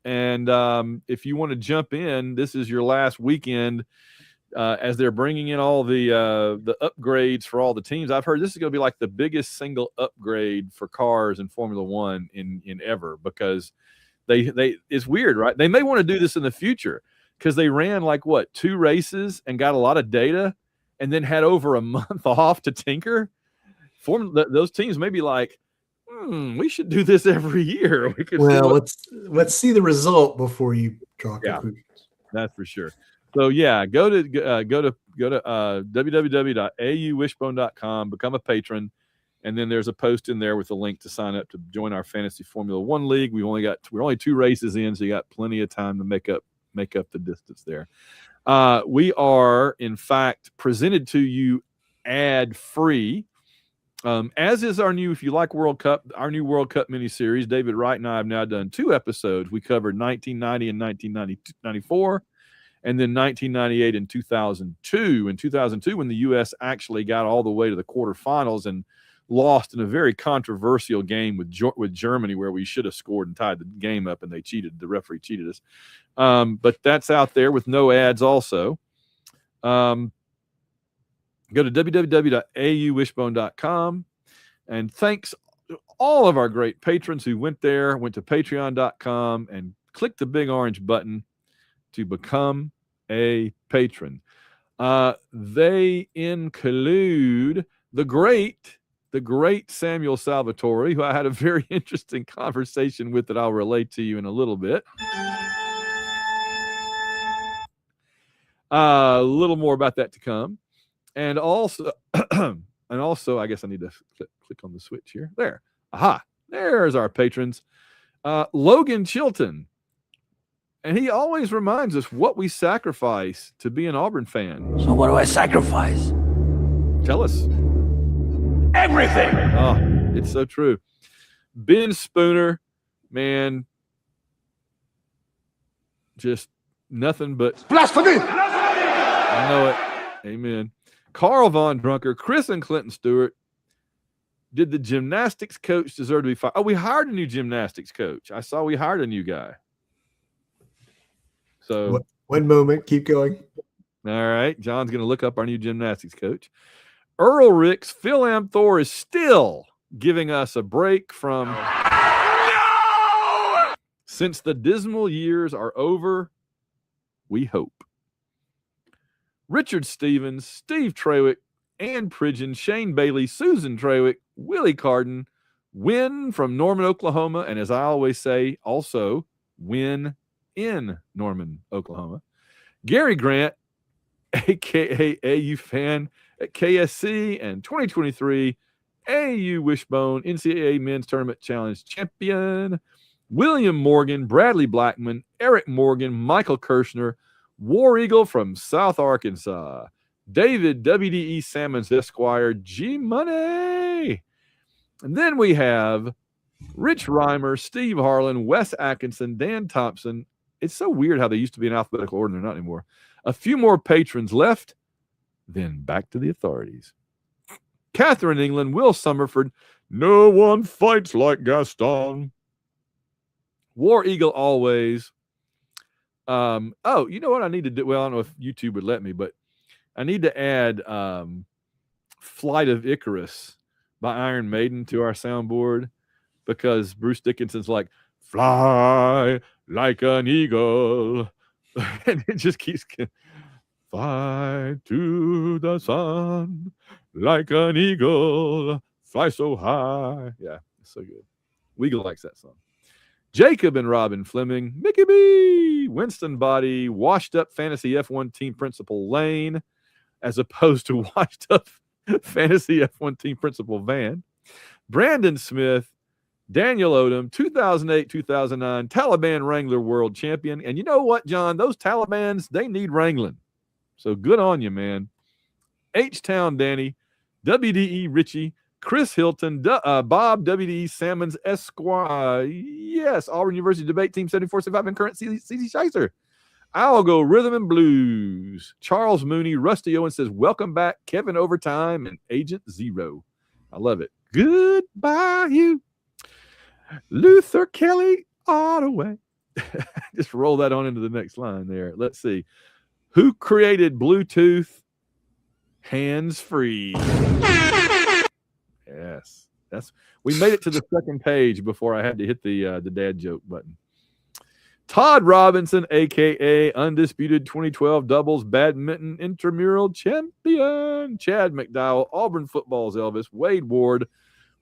[SPEAKER 1] And if you want to jump in, this is your last weekend as they're bringing in all the upgrades for all the teams. I've heard this is going to be like the biggest single upgrade for cars in Formula One in ever, because they it's weird, right? They may want to do this in the future because they ran 2 races and got a lot of data and then had over a month off to tinker. Those teams may be like, we should do this every year.
[SPEAKER 2] Let's see the result before you draw conclusions.
[SPEAKER 1] That's for sure. So yeah, go to www.auwishbone.com, become a patron, and then there's a post in there with a link to sign up to join our Fantasy Formula One League. We're only 2 races in, so you got plenty of time to make up the distance there. We are in fact presented to you ad free. As is our new, if you like World Cup, our new World Cup miniseries. David Wright and I have now done 2 episodes. We covered 1990 and 1994, and then 1998 and 2002. In 2002, when the U.S. actually got all the way to the quarterfinals and lost in a very controversial game with Germany, where we should have scored and tied the game up, and they cheated. The referee cheated us. But that's out there with no ads also. Go to www.auwishbone.com, and thanks to all of our great patrons who went to patreon.com and clicked the big orange button to become a patron. They include the great Samuel Salvatore, who I had a very interesting conversation with that I'll relate to you in a little bit. A little more about that to come. And also, I guess I need to click on the switch here. There. Aha. There's our patrons. Logan Chilton. And he always reminds us what we sacrifice to be an Auburn fan.
[SPEAKER 4] So what do I sacrifice?
[SPEAKER 1] Tell us.
[SPEAKER 4] Everything.
[SPEAKER 1] Oh, it's so true. Ben Spooner, man, just nothing but
[SPEAKER 4] blasphemy.
[SPEAKER 1] I know it. Amen. Carl Von Drunker, Chris and Clinton Stewart. Did the gymnastics coach deserve to be fired? Oh, we hired a new gymnastics coach. I saw we hired a new guy. So
[SPEAKER 2] one moment, keep going.
[SPEAKER 1] All right. John's going to look up our new gymnastics coach. Earl Ricks, Phil Amthor is still giving us a break from since the dismal years are over, we hope. Richard Stevens, Steve Trawick, Ann Pridgeon, Shane Bailey, Susan Trawick, Willie Carden, Win from Norman, Oklahoma, and as I always say, also Win in Norman, Oklahoma. Gary Grant, aka AU fan at KSC, and 2023 AU Wishbone NCAA Men's Tournament Challenge champion. William Morgan, Bradley Blackman, Eric Morgan, Michael Kirshner, War Eagle from South Arkansas, David WDE Salmons Esquire, G Money. And then we have Rich Reimer, Steve Harlan, Wes Atkinson, Dan Thompson. It's so weird how they used to be in alphabetical order. They're not anymore. A few more patrons left. Then back to the authorities. Catherine England, Will Summerford. No one fights like Gaston. War Eagle always. Oh, you know what I need to do? Well, I don't know if YouTube would let me, but I need to add Flight of Icarus by Iron Maiden to our soundboard, because Bruce Dickinson's like, fly like an eagle. And it just keeps fly to the sun like an eagle, fly so high. Yeah, it's so good. Weagle likes that song. Jacob and Robin Fleming, Mickey B, Winston Body, washed up fantasy F1 team principal Lane, as opposed to washed up fantasy F1 team principal Van. Brandon Smith, Daniel Odom, 2008-2009 Taliban Wrangler world champion. And you know what, John? Those Talibans, they need wrangling. So good on you, man. H-Town Danny, WDE Richie, Chris Hilton, Bob WDE Salmons Esquire. Yes, Auburn University debate team 7475 and current CC Scheiser. I'll go Rhythm and Blues. Charles Mooney, Rusty Owen says, welcome back, Kevin Overtime and Agent Zero. I love it. Goodbye, you. Luther Kelly Ottaway. Just roll that on into the next line there. Let's see. Who created Bluetooth hands-free? Yes. We made it to the second page before I had to hit the dad joke button. Todd Robinson, a.k.a. Undisputed 2012 Doubles Badminton Intramural Champion. Chad McDowell, Auburn Football's Elvis. Wade Ward,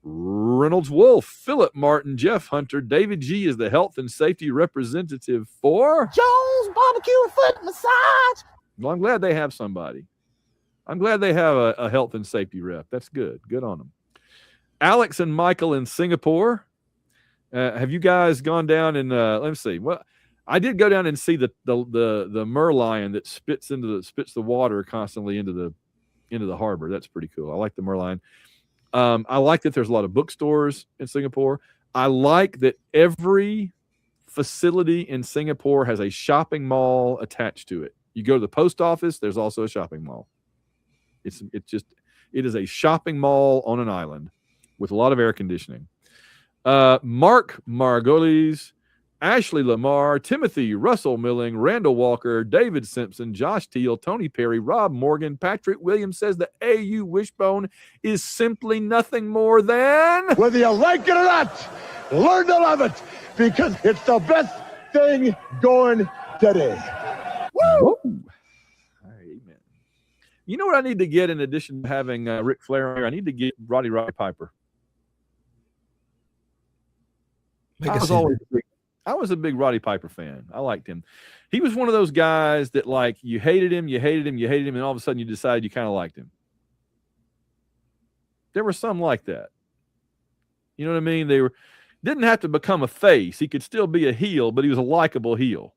[SPEAKER 1] Reynolds Wolf, Philip Martin, Jeff Hunter. David G. is the health and safety representative for
[SPEAKER 3] Jones Barbecue and Foot Massage.
[SPEAKER 1] Well, I'm glad they have somebody. I'm glad they have a health and safety rep. That's good. Good on them. Alex and Michael in Singapore. Have you guys gone down and let me see. Well, I did go down and see the merlion that spits the water constantly into the harbor. That's pretty cool. I like the merlion. I like that there's a lot of bookstores in Singapore. I like that every facility in Singapore has a shopping mall attached to it. You go to the post office, there's also a shopping mall. It is a shopping mall on an island with a lot of air conditioning. Mark Margolis, Ashley Lamar, Timothy Russell Milling, Randall Walker, David Simpson, Josh Teal, Tony Perry, Rob Morgan, Patrick Williams says the AU Wishbone is simply nothing more than...
[SPEAKER 5] Whether you like it or not, learn to love it, because it's the best thing going today.
[SPEAKER 1] Woo! Amen. You know what I need to get in addition to having Ric Flair here? I need to get Roddy Piper. I was a big Roddy Piper fan. I liked him. He was one of those guys that, like, you hated him, and all of a sudden you decided you kind of liked him. There were some like that. You know what I mean? Didn't have to become a face. He could still be a heel, but he was a likable heel.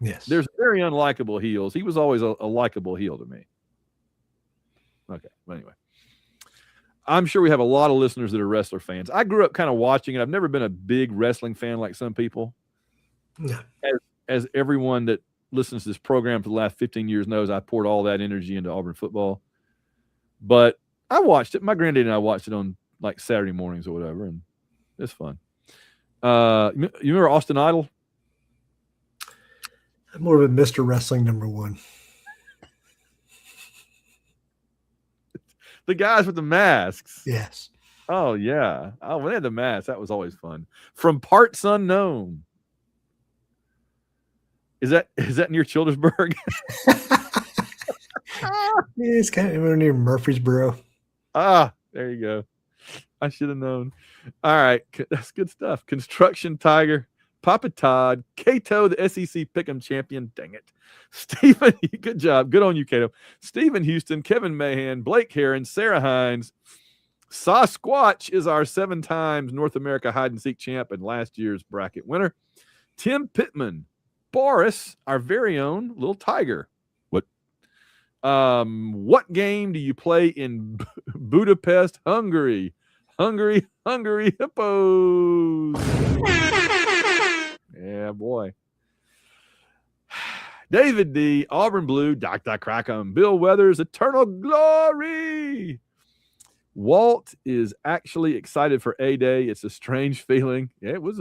[SPEAKER 2] Yes.
[SPEAKER 1] There's very unlikable heels. He was always a likable heel to me. Okay. Well, anyway. I'm sure we have a lot of listeners that are wrestler fans. I grew up kind of watching it. I've never been a big wrestling fan like some people.
[SPEAKER 2] No.
[SPEAKER 1] As everyone that listens to this program for the last 15 years knows, I poured all that energy into Auburn football. But I watched it. My granddad and I watched it on like Saturday mornings or whatever, and it's fun. You remember Austin Idol?
[SPEAKER 2] I'm more of a Mr. Wrestling #1.
[SPEAKER 1] The guys with the masks.
[SPEAKER 2] Yes.
[SPEAKER 1] Oh, yeah. Oh, when they had the masks, that was always fun. From Parts Unknown. Is that near Childersburg?
[SPEAKER 2] Yeah, it's kind of near Murfreesboro.
[SPEAKER 1] Ah, there you go. I should have known. All right, that's good stuff. Construction Tiger, Papa Todd, Cato, the SEC Pick'em champion. Dang it, Stephen. Good job. Good on you, Cato. Stephen Houston, Kevin Mahan, Blake Heron, Sarah Hines. Sasquatch is our 7 times North America hide and seek champ and last year's bracket winner. Tim Pittman, Boris, our very own little tiger. What game do you play in Budapest, Hungary? Hungary Hippos. Yeah, boy. David D, Auburn Blue, Dr. Crackham, Bill Weathers, Eternal Glory. Walt is actually excited for A-Day. It's a strange feeling. Yeah, it was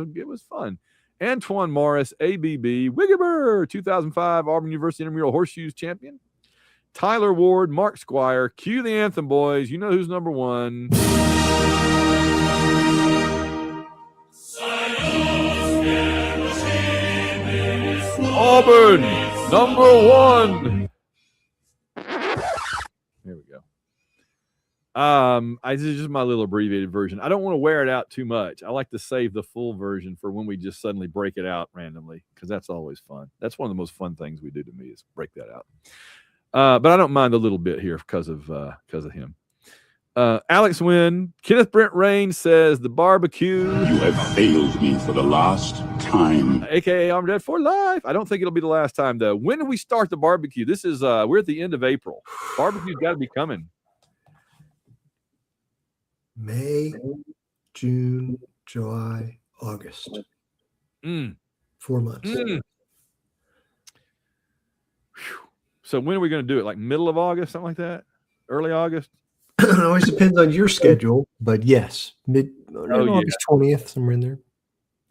[SPEAKER 1] fun. Antoine Morris, ABB, Wiggeber, 2005 Auburn University Intramural Horseshoes champion. Tyler Ward, Mark Squire, cue the anthem, boys. You know who's number 1. Auburn, number 1. There we go. This is just my little abbreviated version. I don't want to wear it out too much. I like to save the full version for when we just suddenly break it out randomly, because that's always fun. That's one of the most fun things we do to me is break that out. But I don't mind a little bit here because of him. Alex Wynn, Kenneth Brent Rain says the barbecue.
[SPEAKER 6] You have failed me for the last time.
[SPEAKER 1] AKA I'm Dead for Life. I don't think it'll be the last time, though. When do we start the barbecue? This is we're at the end of April. Barbecue's got to be coming.
[SPEAKER 2] May, June, July, August. 4 months.
[SPEAKER 1] So when are we going to do it? Like middle of August, something like that? Early August?
[SPEAKER 2] It always depends on your schedule, but yes, August 20th, somewhere in there.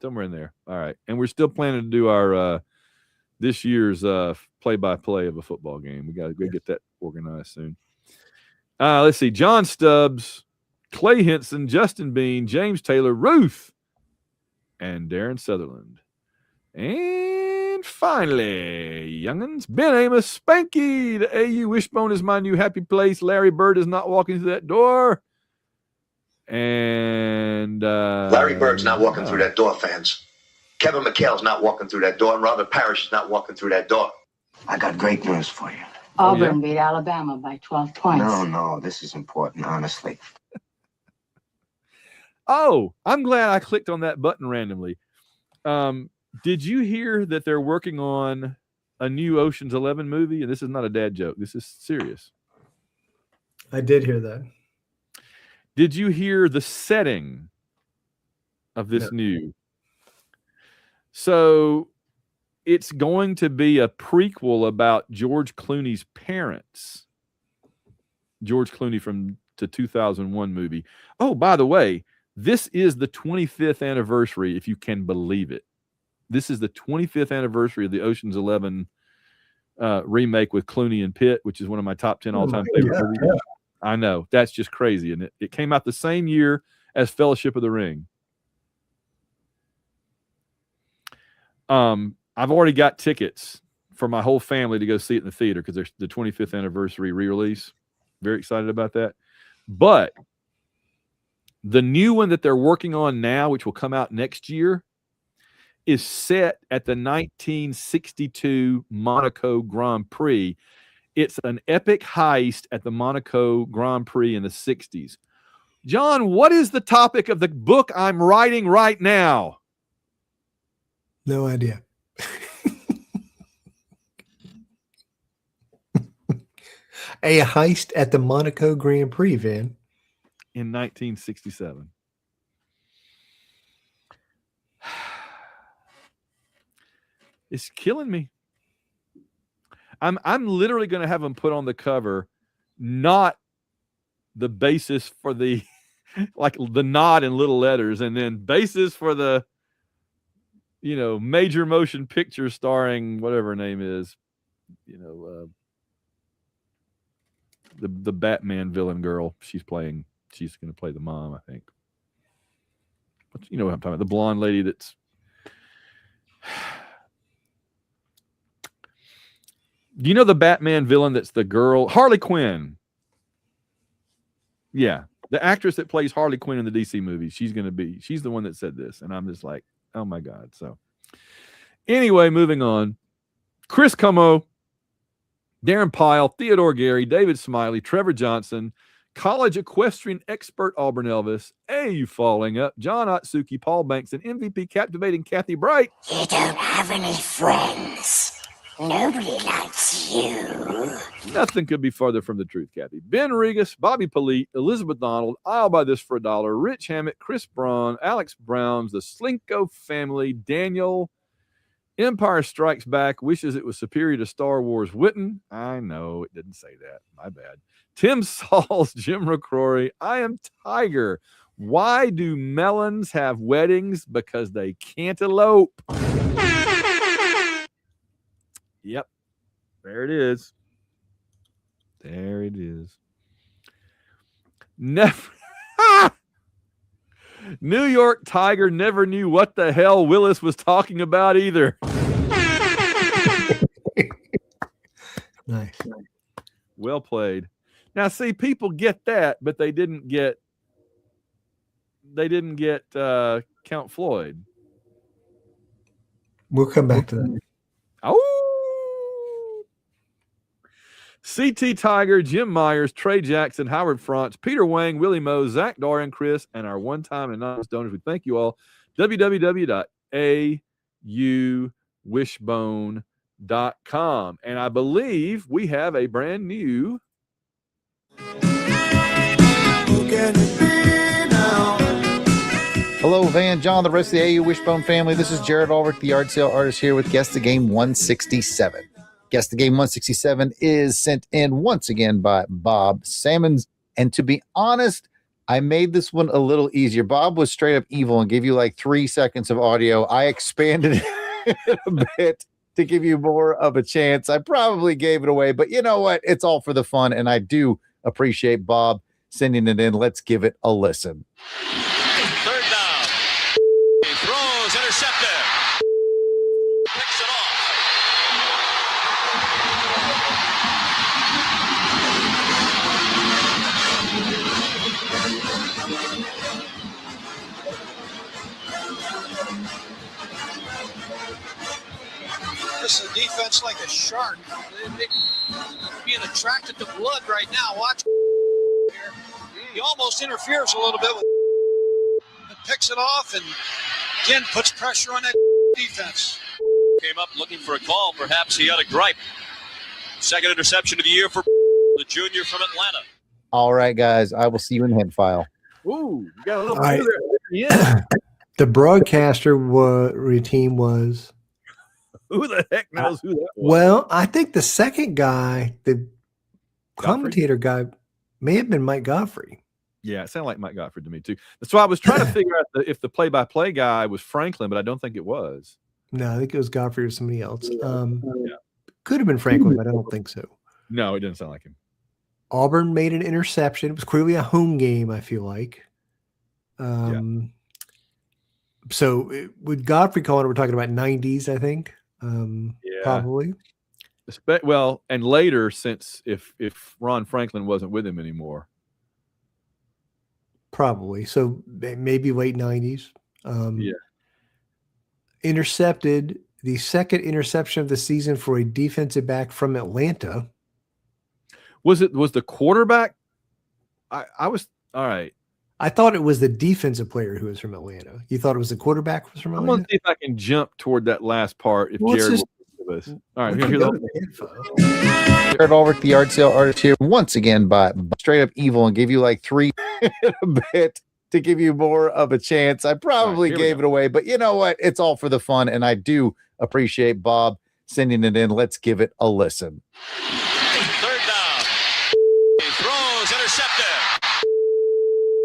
[SPEAKER 1] Somewhere in there. All right. And we're still planning to do our this year's play-by-play of a football game. We got to get that organized soon. Let's see. John Stubbs, Clay Henson, Justin Bean, James Taylor, Ruth, and Darren Sutherland. And finally, youngins, Ben Amos, Spanky, the AU Wishbone is my new happy place. Larry Bird is not walking through that door. And
[SPEAKER 7] Larry Bird's not walking through that door, fans. Kevin McHale's not walking through that door, and Robert Parrish is not walking through that door.
[SPEAKER 8] I got great news for you.
[SPEAKER 9] Auburn beat Alabama by 12 points.
[SPEAKER 8] No, this is important, honestly.
[SPEAKER 1] Oh, I'm glad I clicked on that button randomly. Did you hear that they're working on a new Ocean's 11 movie? And this is not a dad joke. This is serious.
[SPEAKER 2] I did hear that.
[SPEAKER 1] Did you hear the setting of this new? So it's going to be a prequel about George Clooney's parents. George Clooney from the 2001 movie. Oh, by the way, this is the 25th anniversary, if you can believe it. This is the 25th anniversary of the Ocean's 11 remake with Clooney and Pitt, which is one of my top 10 all-time favorite movies. Yeah. I know. That's just crazy. And it came out the same year as Fellowship of the Ring. I've already got tickets for my whole family to go see it in the theater because there's the 25th anniversary re-release. Very excited about that. But the new one that they're working on now, which will come out next year, is set at the 1962 Monaco Grand Prix. It's an epic heist at the Monaco Grand Prix in the 60s. John, what is the topic of the book I'm writing right now?
[SPEAKER 2] No idea. A heist at the Monaco Grand Prix, Van.
[SPEAKER 1] In 1967. It's killing me. I'm literally going to have them put on the cover, not the basis for the, like the nod in little letters, and then basis for the, major motion picture starring whatever her name is, the Batman villain girl. She's going to play the mom, I think. But you know what I'm talking about. The blonde lady that's Do you know the Batman villain that's the girl? Harley Quinn. Yeah. The actress that plays Harley Quinn in the DC movie. She's the one that said this. And I'm just like, oh my God. So anyway, moving on. Chris Como, Darren Pyle, Theodore Gary, David Smiley, Trevor Johnson, college equestrian expert Auburn Elvis, AU Falling Up, John Otsuki, Paul Banks, and MVP captivating Kathy Bright.
[SPEAKER 3] You don't have any friends. Nobody likes you.
[SPEAKER 1] Nothing could be farther from the truth, Kathy. Ben Regas, Bobby Polite, Elizabeth Donald, I'll Buy This for $1, Rich Hammett, Chris Braun, Alex Browns, the Slinko family, Daniel, Empire Strikes Back, wishes it was superior to Star Wars Witten. I know, it didn't say that. My bad. Tim Sauls, Jim McCrory, I Am Tiger. Why do melons have weddings? Because they can't elope. Yep. There it is. There it is. Never. New York Tiger never knew what the hell Willis was talking about either.
[SPEAKER 2] Nice.
[SPEAKER 1] Well played. Now, see, people get that, but they didn't get Count Floyd.
[SPEAKER 2] We'll come back to that.
[SPEAKER 1] Oh. CT Tiger, Jim Myers, Trey Jackson, Howard Frantz, Peter Wang, Willie Moe, Zach Dorian, Chris, and our one-time anonymous donors. We thank you all. www.auwishbone.com. And I believe we have a brand new.
[SPEAKER 10] Hello, Van, John, the rest of the AU Wishbone family. This is Jared Ulrich, the yard sale artist, here with Guess the Game 167. Guess the Game 167 is sent in once again by Bob Salmons. And to be honest, I made this one a little easier. Bob was straight up evil and gave you like 3 seconds of audio. I expanded it a bit to give you more of a chance. I probably gave it away, but you know what? It's all for the fun, and I do appreciate Bob sending it in. Let's give it a listen.
[SPEAKER 11] Third down. He throws, intercepted. Picks it off.
[SPEAKER 12] This is a defense like a shark. They're being attracted to blood right now. Watch. He almost interferes a little bit with and picks it off and again puts pressure on that defense.
[SPEAKER 11] Came up looking for a call. Perhaps he had a gripe. Second interception of the year for the junior from Atlanta.
[SPEAKER 10] All right, guys. I will see you in the head file.
[SPEAKER 1] Ooh, you got a little
[SPEAKER 2] All
[SPEAKER 1] bit
[SPEAKER 2] right.
[SPEAKER 1] there.
[SPEAKER 2] The broadcaster routine was.
[SPEAKER 1] Who the heck knows who that was?
[SPEAKER 2] Well, I think the second guy, the commentator guy, may have been Mike Godfrey.
[SPEAKER 1] Yeah, it sounded like Mike Godfrey to me too. So I was trying to figure out if the play-by-play guy was Franklin, but I don't think it was.
[SPEAKER 2] No, I think it was Godfrey or somebody else. Could have been Franklin, but I don't think so.
[SPEAKER 1] No, it didn't sound like him.
[SPEAKER 2] Auburn made an interception. It was clearly a home game, I feel like. So with Godfrey calling, we're talking about 90s, I think. Probably.
[SPEAKER 1] Well, and later, since if Ron Franklin wasn't with him anymore.
[SPEAKER 2] Probably. So maybe late 90s. Intercepted the second interception of the season for a defensive back from Atlanta.
[SPEAKER 1] Was the quarterback? I was all right.
[SPEAKER 2] I thought it was the defensive player who was from Atlanta. You thought it was the quarterback who was from Atlanta?
[SPEAKER 1] I'm going to see if I can jump toward that last part if Jared will give us. All right, here's
[SPEAKER 10] Jared Ulrich, the yard sale artist, here once again by straight up evil and give you like 3 a bit to give you more of a chance. I probably gave it away, but you know what? It's all for the fun, and I do appreciate Bob sending it in. Let's give it a listen.
[SPEAKER 11] Third down. He throws, intercepted.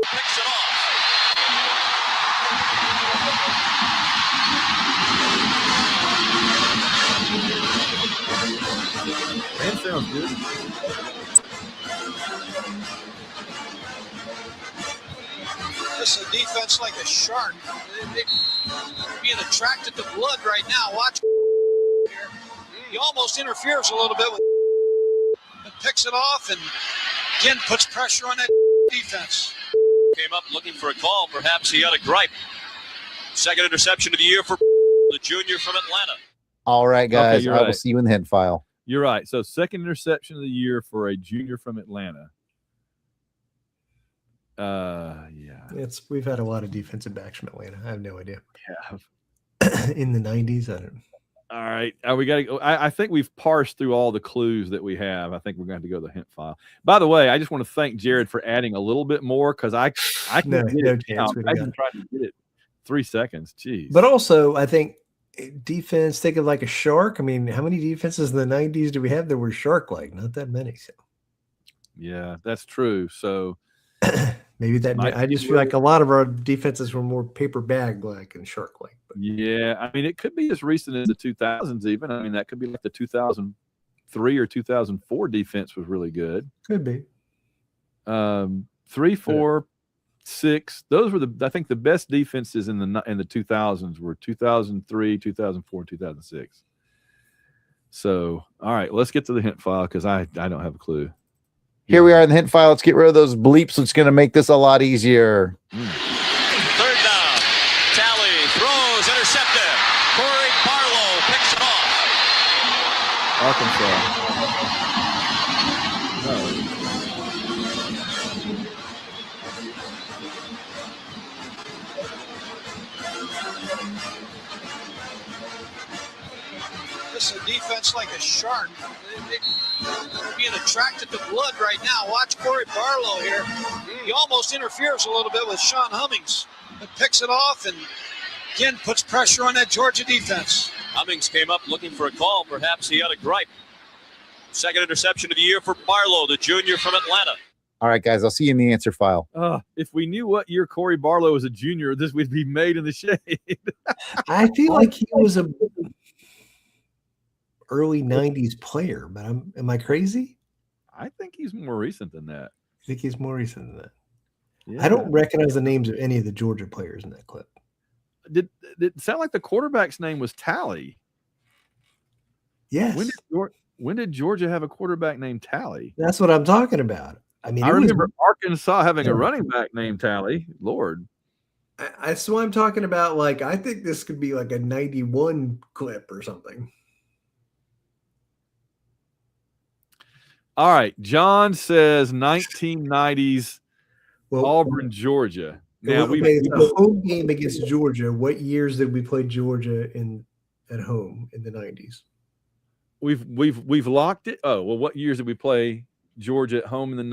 [SPEAKER 11] Picks it off.
[SPEAKER 1] That sounds good.
[SPEAKER 12] This is a defense like a shark. They're being attracted to blood right now. Watch. He almost interferes a little bit with and picks it off and again puts pressure on that defense.
[SPEAKER 11] Came up looking for a call. Perhaps he had a gripe. Second interception of the year for the junior from Atlanta.
[SPEAKER 10] All right, guys.
[SPEAKER 1] Okay,
[SPEAKER 10] I will see you in the hint file.
[SPEAKER 1] You're right. So second interception of the year for a junior from Atlanta. Yeah.
[SPEAKER 2] We've had a lot of defensive backs from Atlanta. I have no idea.
[SPEAKER 1] Yeah.
[SPEAKER 2] In the 90s, I don't know.
[SPEAKER 1] All right. We got to go. I think we've parsed through all the clues that we have. I think we're going to have to go to the hint file. By the way, I just want to thank Jared for adding a little bit more because I can get it now. I can try to get it 3 seconds. Jeez.
[SPEAKER 2] But also, I think defense, think of like a shark. I mean, how many defenses in the 90s do we have that were shark-like? Not that many. So.
[SPEAKER 1] Yeah, that's true. So
[SPEAKER 2] maybe that I just feel like a lot of our defenses were more paper bag-like and shark-like.
[SPEAKER 1] Yeah, I mean, it could be as recent as the 2000s even. I mean, that could be like the 2003 or 2004 defense was really good.
[SPEAKER 2] Could be.
[SPEAKER 1] 3, 4, 6. Those were I think the best defenses in the 2000s were 2003, 2004, 2006. So, all right, let's get to the hint file because I don't have a clue.
[SPEAKER 10] Here we are in the hint file. Let's get rid of those bleeps. It's going to make this a lot easier.
[SPEAKER 11] Third down. Tally throws, intercepted. Corey Barlow picks it off.
[SPEAKER 1] Arkansas.
[SPEAKER 12] This is a defense like a shark. Being attracted to blood right now. Watch Corey Barlow here. He almost interferes a little bit with Sean Hummings, but picks it off and again puts pressure on that Georgia defense.
[SPEAKER 11] Hummings came up looking for a call. Perhaps he had a gripe. Second interception of the year for Barlow, the junior from Atlanta.
[SPEAKER 10] All right, guys, I'll see you in the answer file.
[SPEAKER 1] If we knew what year Corey Barlow was a junior, this would be made in the shade.
[SPEAKER 2] I feel like he was a early 90s player, but am I crazy?
[SPEAKER 1] I think he's more recent than that.
[SPEAKER 2] I think he's more recent than that.
[SPEAKER 1] Yeah.
[SPEAKER 2] I don't recognize the names of any of the Georgia players in that clip.
[SPEAKER 1] Did it sound like the quarterback's name was Tally?
[SPEAKER 2] Yes.
[SPEAKER 1] When did Georgia have a quarterback named Tally?
[SPEAKER 2] That's what I'm talking about. I mean,
[SPEAKER 1] I remember Arkansas having a running back named Tally. Lord.
[SPEAKER 2] That's what I'm talking about. Like, I think this could be like a 91 clip or something.
[SPEAKER 1] All right. John says 1990s Auburn, Georgia. Now
[SPEAKER 2] it's a home game against Georgia. What years did we play Georgia at home in the 90s?
[SPEAKER 1] We've locked it. Oh, well, what years did we play Georgia at home in the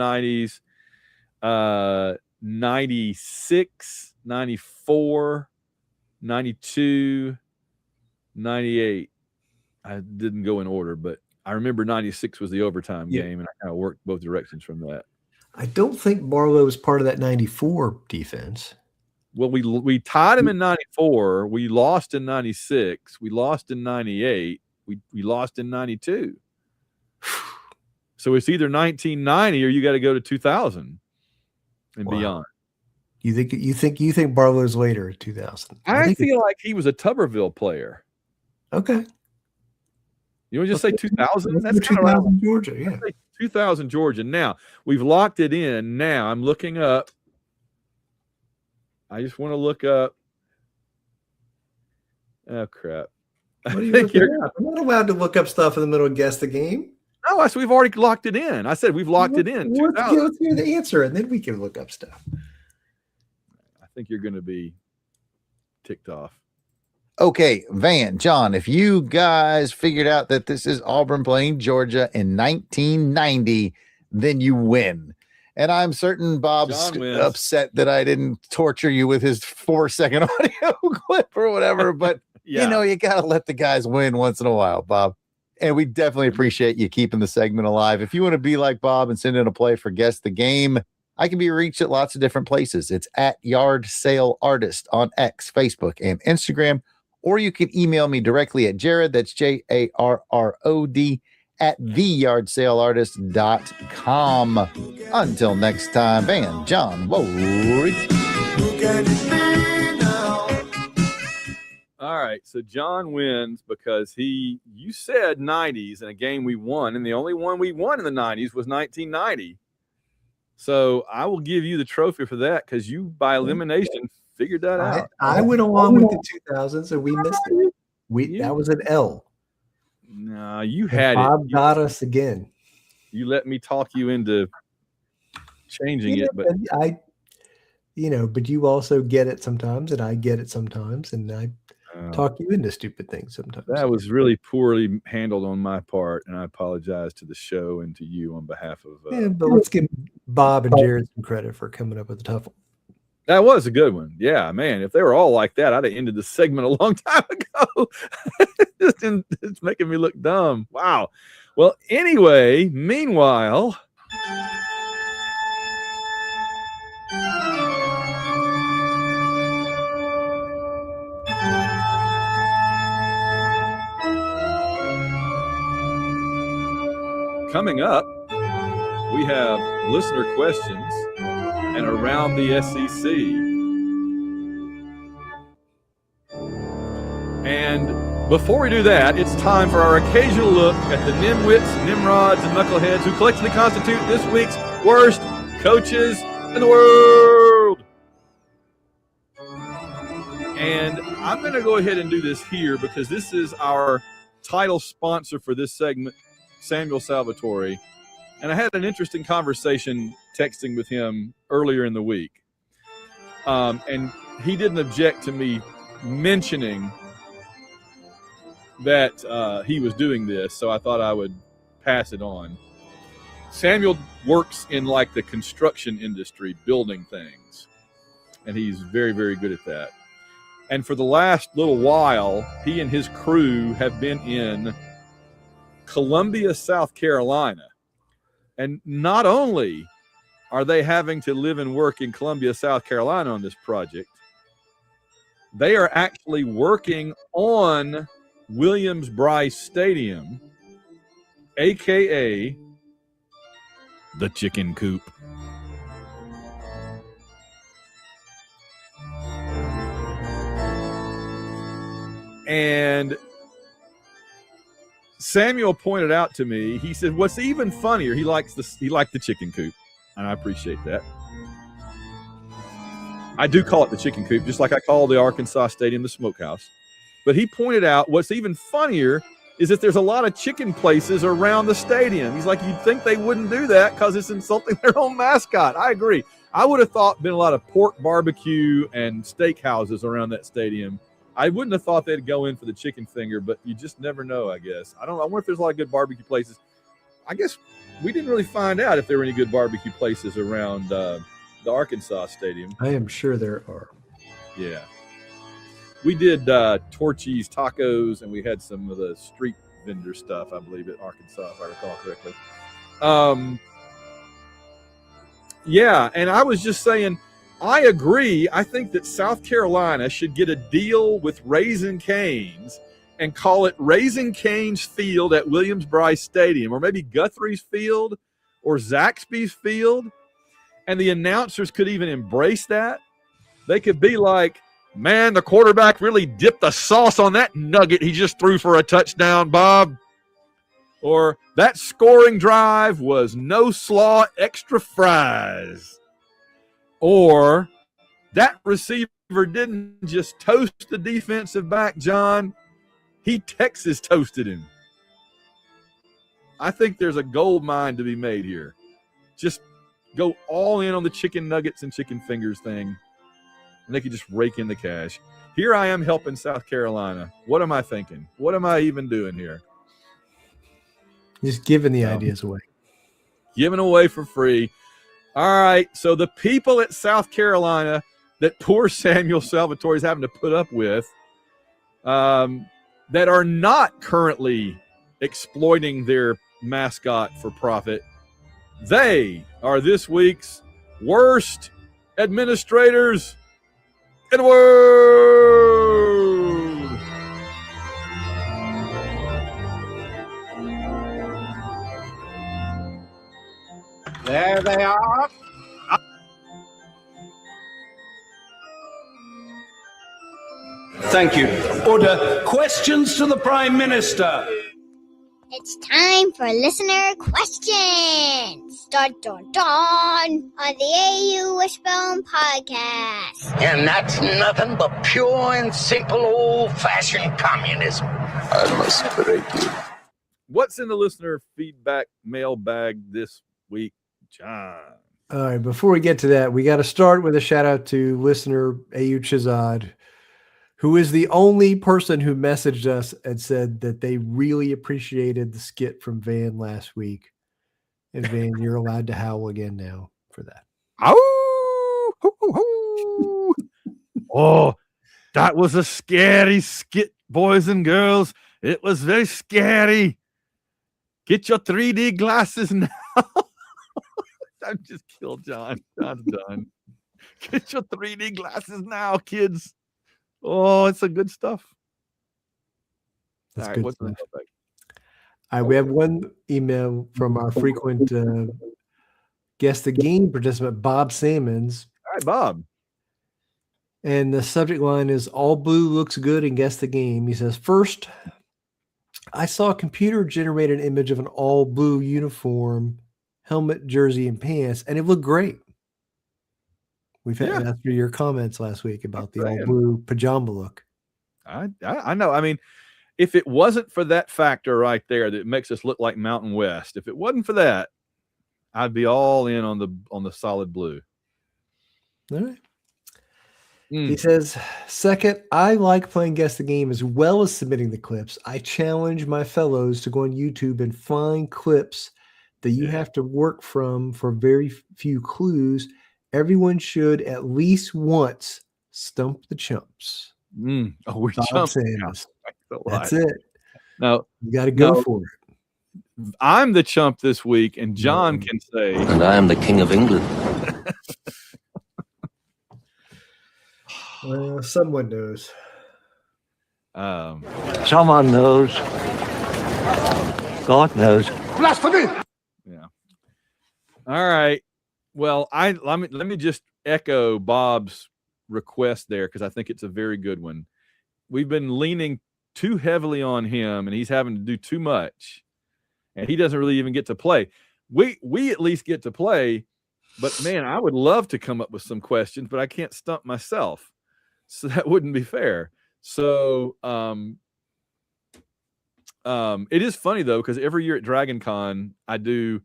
[SPEAKER 1] 90s? 96, 94, 92, 98. I didn't go in order, but I remember 96 was the overtime game, and I kind of worked both directions from that.
[SPEAKER 2] I don't think Barlow was part of that 94 defense.
[SPEAKER 1] Well, we tied him in 94. We lost in 96. We lost in 98. We lost in 92. So it's either 1990 or you got to go to 2000 and beyond.
[SPEAKER 2] You think Barlow's later 2000?
[SPEAKER 1] I feel like he was a Tuberville player.
[SPEAKER 2] Okay.
[SPEAKER 1] You want to just say 2000? That's
[SPEAKER 2] 2000 Georgia, yeah.
[SPEAKER 1] 2000 Georgia. Now, we've locked it in. Now, I'm looking up. I just want to look up. Oh, crap.
[SPEAKER 2] What are you looking up? I'm not allowed to look up stuff in the middle of guess the game.
[SPEAKER 1] No, I said we've already locked it in. I said we've locked it in.
[SPEAKER 2] Let's hear the answer, and then we can look up stuff.
[SPEAKER 1] I think you're going to be ticked off.
[SPEAKER 10] Okay, Van, John, if you guys figured out that this is Auburn playing Georgia in 1990, then you win. And I'm certain Bob's upset that I didn't torture you with his 4-second audio clip or whatever, but you know, you got to let the guys win once in a while, Bob. And we definitely appreciate you keeping the segment alive. If you want to be like Bob and send in a play for Guess the Game, I can be reached at lots of different places. It's at Yard Sale Artist on X, Facebook, and Instagram. Or you can email me directly at Jared, that's JARROD, at theyardsaleartist.com. Until next time, Van, John, Ward.
[SPEAKER 1] All right. right. So John wins because you said 90s in a game we won, and the only one we won in the 90s was 1990. So I will give you the trophy for that because you, by elimination, figured that out.
[SPEAKER 2] I went along with the 2000s, and we missed it. That was an L.
[SPEAKER 1] No, you had
[SPEAKER 2] Bob got us again.
[SPEAKER 1] You let me talk you into changing it, but
[SPEAKER 2] but you also get it sometimes, and I get it sometimes, and I talk you into stupid things sometimes.
[SPEAKER 1] That was really poorly handled on my part, and I apologize to the show and to you on behalf of.
[SPEAKER 2] But let's give Bob and Jared some credit for coming up with a tough one.
[SPEAKER 1] That was a good one. Yeah, man. If they were all like that, I'd have ended the segment a long time ago. It's making me look dumb. Wow. Well, anyway, meanwhile. Coming up, we have listener questions and around the SEC. And before we do that, it's time for our occasional look at the nimwits, nimrods, and knuckleheads who collectively constitute this week's worst coaches in the world. And I'm going to go ahead and do this here because this is our title sponsor for this segment, Samuel Salvatore. And I had an interesting conversation texting with him earlier in the week. And he didn't object to me mentioning that he was doing this, so I thought I would pass it on. Samuel works in like the construction industry, building things, and he's very, very good at that. And for the last little while, he and his crew have been in Columbia, South Carolina. And not only are they having to live and work in Columbia, South Carolina on this project, they are actually working on Williams-Brice Stadium, a.k.a. the Chicken Coop. And Samuel pointed out to me, he said, what's even funnier, he liked the Chicken Coop, and I appreciate that. I do call it the Chicken Coop, just like I call the Arkansas Stadium the Smokehouse. But he pointed out what's even funnier is that there's a lot of chicken places around the stadium. He's like, you'd think they wouldn't do that because it's insulting their own mascot. I agree. I would have thought been a lot of pork barbecue and steak houses around that stadium. I wouldn't have thought they'd go in for the chicken finger, but you just never know, I guess. I wonder if there's a lot of good barbecue places. I guess we didn't really find out if there were any good barbecue places around the Arkansas Stadium.
[SPEAKER 2] I am sure there are.
[SPEAKER 1] Yeah. We did Torchy's Tacos, and we had some of the street vendor stuff, I believe, at Arkansas, if I recall correctly. Yeah, and I was just saying, I agree. I think that South Carolina should get a deal with Raising Cane's and call it Raising Cane's Field at Williams-Brice Stadium, or maybe Guthrie's Field or Zaxby's Field. And the announcers could even embrace that. They could be like, man, the quarterback really dipped the sauce on that nugget he just threw for a touchdown, Bob. Or that scoring drive was no slaw, extra fries. Or that receiver didn't just toast the defensive back, John. He Texas toasted him. I think there's a gold mine to be made here. Just go all in on the chicken nuggets and chicken fingers thing, and they could just rake in the cash. Here I am helping South Carolina. What am I thinking? What am I even doing here?
[SPEAKER 2] Just giving the ideas away.
[SPEAKER 1] Giving away for free. All right, so the people at South Carolina that poor Samuel Salvatore is having to put up with that are not currently exploiting their mascot for profit, they are this week's worst administrators in the world.
[SPEAKER 13] There they are.
[SPEAKER 4] Thank you. Order. Questions to the Prime Minister.
[SPEAKER 14] It's time for listener questions. Dun, dun, dun, on the AU Wishbone podcast.
[SPEAKER 8] And that's nothing but pure and simple old-fashioned communism. I must break you.
[SPEAKER 1] What's in the listener feedback mailbag this week, John?
[SPEAKER 2] All right, before we get to that, we got to start with a shout out to listener AU Chizad, who is the only person who messaged us and said that they really appreciated the skit from Van last week. And Van, you're allowed to howl again now for that.
[SPEAKER 1] Oh, that was a scary skit, boys and girls. It was very scary. Get your 3D glasses now. I'm just killed John. John's done. Get your 3D glasses now, kids. Oh, it's a good stuff.
[SPEAKER 2] That's
[SPEAKER 1] all right,
[SPEAKER 2] good
[SPEAKER 1] what's
[SPEAKER 2] stuff.
[SPEAKER 1] the mailbag?
[SPEAKER 2] All right, we have one email from our frequent guest the game participant, Bob Sammons.
[SPEAKER 1] All right, Bob.
[SPEAKER 2] And the subject line is all blue looks good and guess the game. He says, first, I saw a computer generated image of an all blue uniform, helmet, jersey, and pants, and it looked great. We've had after your comments last week about the all blue pajama look.
[SPEAKER 1] I know. I mean, if it wasn't for that factor right there that makes us look like Mountain West, if it wasn't for that, I'd be all in on the solid blue.
[SPEAKER 2] All right. He says, second, I like playing Guess the Game as well as submitting the clips. I challenge my fellows to go on YouTube and find clips that you have to work from for very few clues. Everyone should at least once stump the chumps.
[SPEAKER 1] Oh, we
[SPEAKER 2] Bob
[SPEAKER 1] jumped.
[SPEAKER 2] Sanders. That's it.
[SPEAKER 1] No,
[SPEAKER 2] you got to go for it.
[SPEAKER 1] I'm the chump this week, and John can say,
[SPEAKER 15] and I am the King of England.
[SPEAKER 2] Well, someone knows.
[SPEAKER 13] Someone knows. God knows.
[SPEAKER 5] Blasphemy!
[SPEAKER 1] Yeah. All right. Well, let me just echo Bob's request there because I think it's a very good one. We've been leaning too heavily on him, and he's having to do too much, and he doesn't really even get to play. We at least get to play, but man, I would love to come up with some questions, but I can't stump myself. So that wouldn't be fair. So it is funny though, because every year at Dragon Con, I do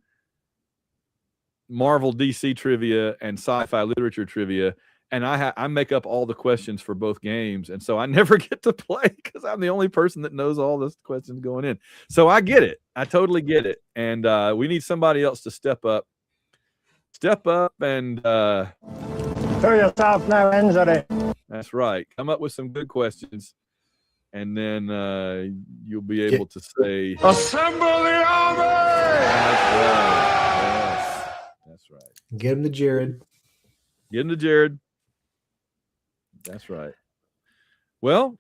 [SPEAKER 1] Marvel DC trivia and sci-fi literature trivia, and I make up all the questions for both games, and so I never get to play because I'm the only person that knows all the questions going in. So I get it. I totally get it. And we need somebody else to step up and
[SPEAKER 5] Do yourself no injury.
[SPEAKER 1] That's right. Come up with some good questions, and then you'll be able to say,
[SPEAKER 5] Assemble the army!
[SPEAKER 1] That's right. Yes, that's right.
[SPEAKER 2] Get him to Jared.
[SPEAKER 1] Get him to Jared. That's right. Well,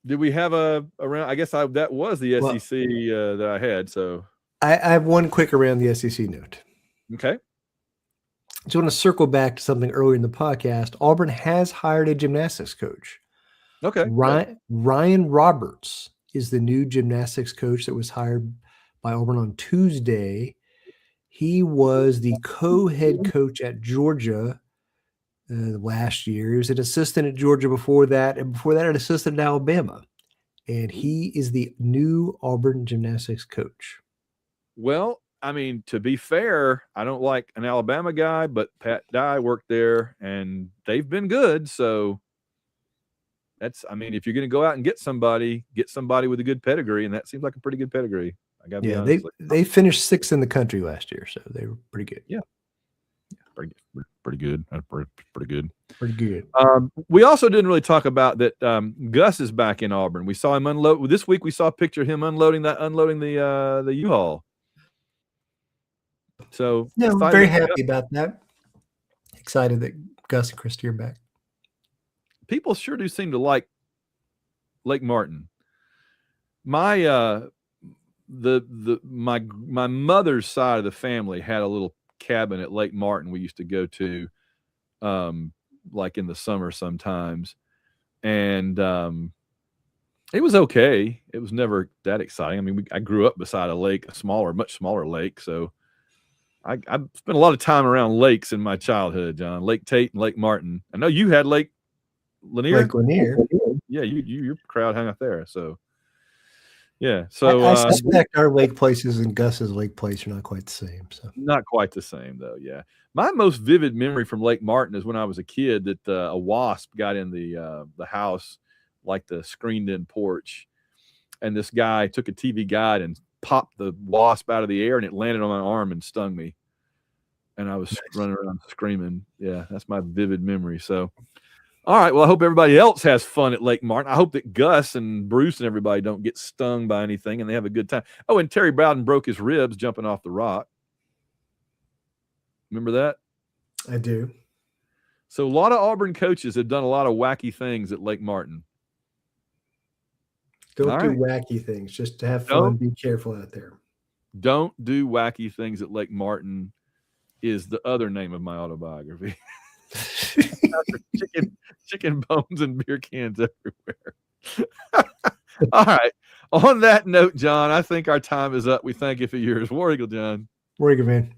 [SPEAKER 1] did we have a round? I guess that was the SEC that I had. So
[SPEAKER 2] I have one quick around the SEC note.
[SPEAKER 1] Okay.
[SPEAKER 2] So I want to circle back to something earlier in the podcast. Auburn has hired a gymnastics coach.
[SPEAKER 1] Okay.
[SPEAKER 2] Ryan Roberts is the new gymnastics coach that was hired by Auburn on Tuesday. He was the co-head coach at Georgia last year. He was an assistant at Georgia before that, and before that, an assistant at Alabama. And he is the new Auburn gymnastics coach.
[SPEAKER 1] Well, I mean, to be fair, I don't like an Alabama guy, but Pat Dye worked there, and they've been good. So if you're going to go out and get somebody with a good pedigree, and that seems like a pretty good pedigree. I got to be honest.
[SPEAKER 2] They finished sixth in the country last year, so they were pretty good.
[SPEAKER 1] Yeah, pretty good. Pretty good.
[SPEAKER 2] Pretty good.
[SPEAKER 1] We also didn't really talk about that. Gus is back in Auburn. We saw him unload this week. We saw a picture of him unloading the U-Haul. So
[SPEAKER 2] I'm very happy about that. Excited that Gus and Christy are back.
[SPEAKER 1] People sure do seem to like Lake Martin. My my mother's side of the family had a little cabin at Lake Martin we used to go to, like in the summer sometimes. and it was okay. It was never that exciting. I mean, I grew up beside a lake, much smaller lake, so I spent a lot of time around lakes in my childhood, John. Lake Tate and Lake Martin. I know you had Lake Lanier.
[SPEAKER 2] Lake Lanier.
[SPEAKER 1] Yeah, your crowd hung out there. So yeah. So
[SPEAKER 2] I suspect our lake places and Gus's lake place are not quite the same. So
[SPEAKER 1] not quite the same though. Yeah. My most vivid memory from Lake Martin is when I was a kid that a wasp got in the house, like the screened-in porch, and this guy took a TV guide and popped the wasp out of the air, and it landed on my arm and stung me. And I was running around screaming. Yeah, that's my vivid memory. So, all right. Well, I hope everybody else has fun at Lake Martin. I hope that Gus and Bruce and everybody don't get stung by anything and they have a good time. Oh, and Terry Bowden broke his ribs jumping off the rock. Remember that?
[SPEAKER 2] I do.
[SPEAKER 1] So a lot of Auburn coaches have done a lot of wacky things at Lake Martin.
[SPEAKER 2] Don't do wacky things. Just to have fun. Be careful out there.
[SPEAKER 1] Don't do wacky things at Lake Martin is the other name of my autobiography. chicken bones and beer cans everywhere. All right. On that note, John, I think our time is up. We thank you for yours. War Eagle, John.
[SPEAKER 2] War Eagle, man.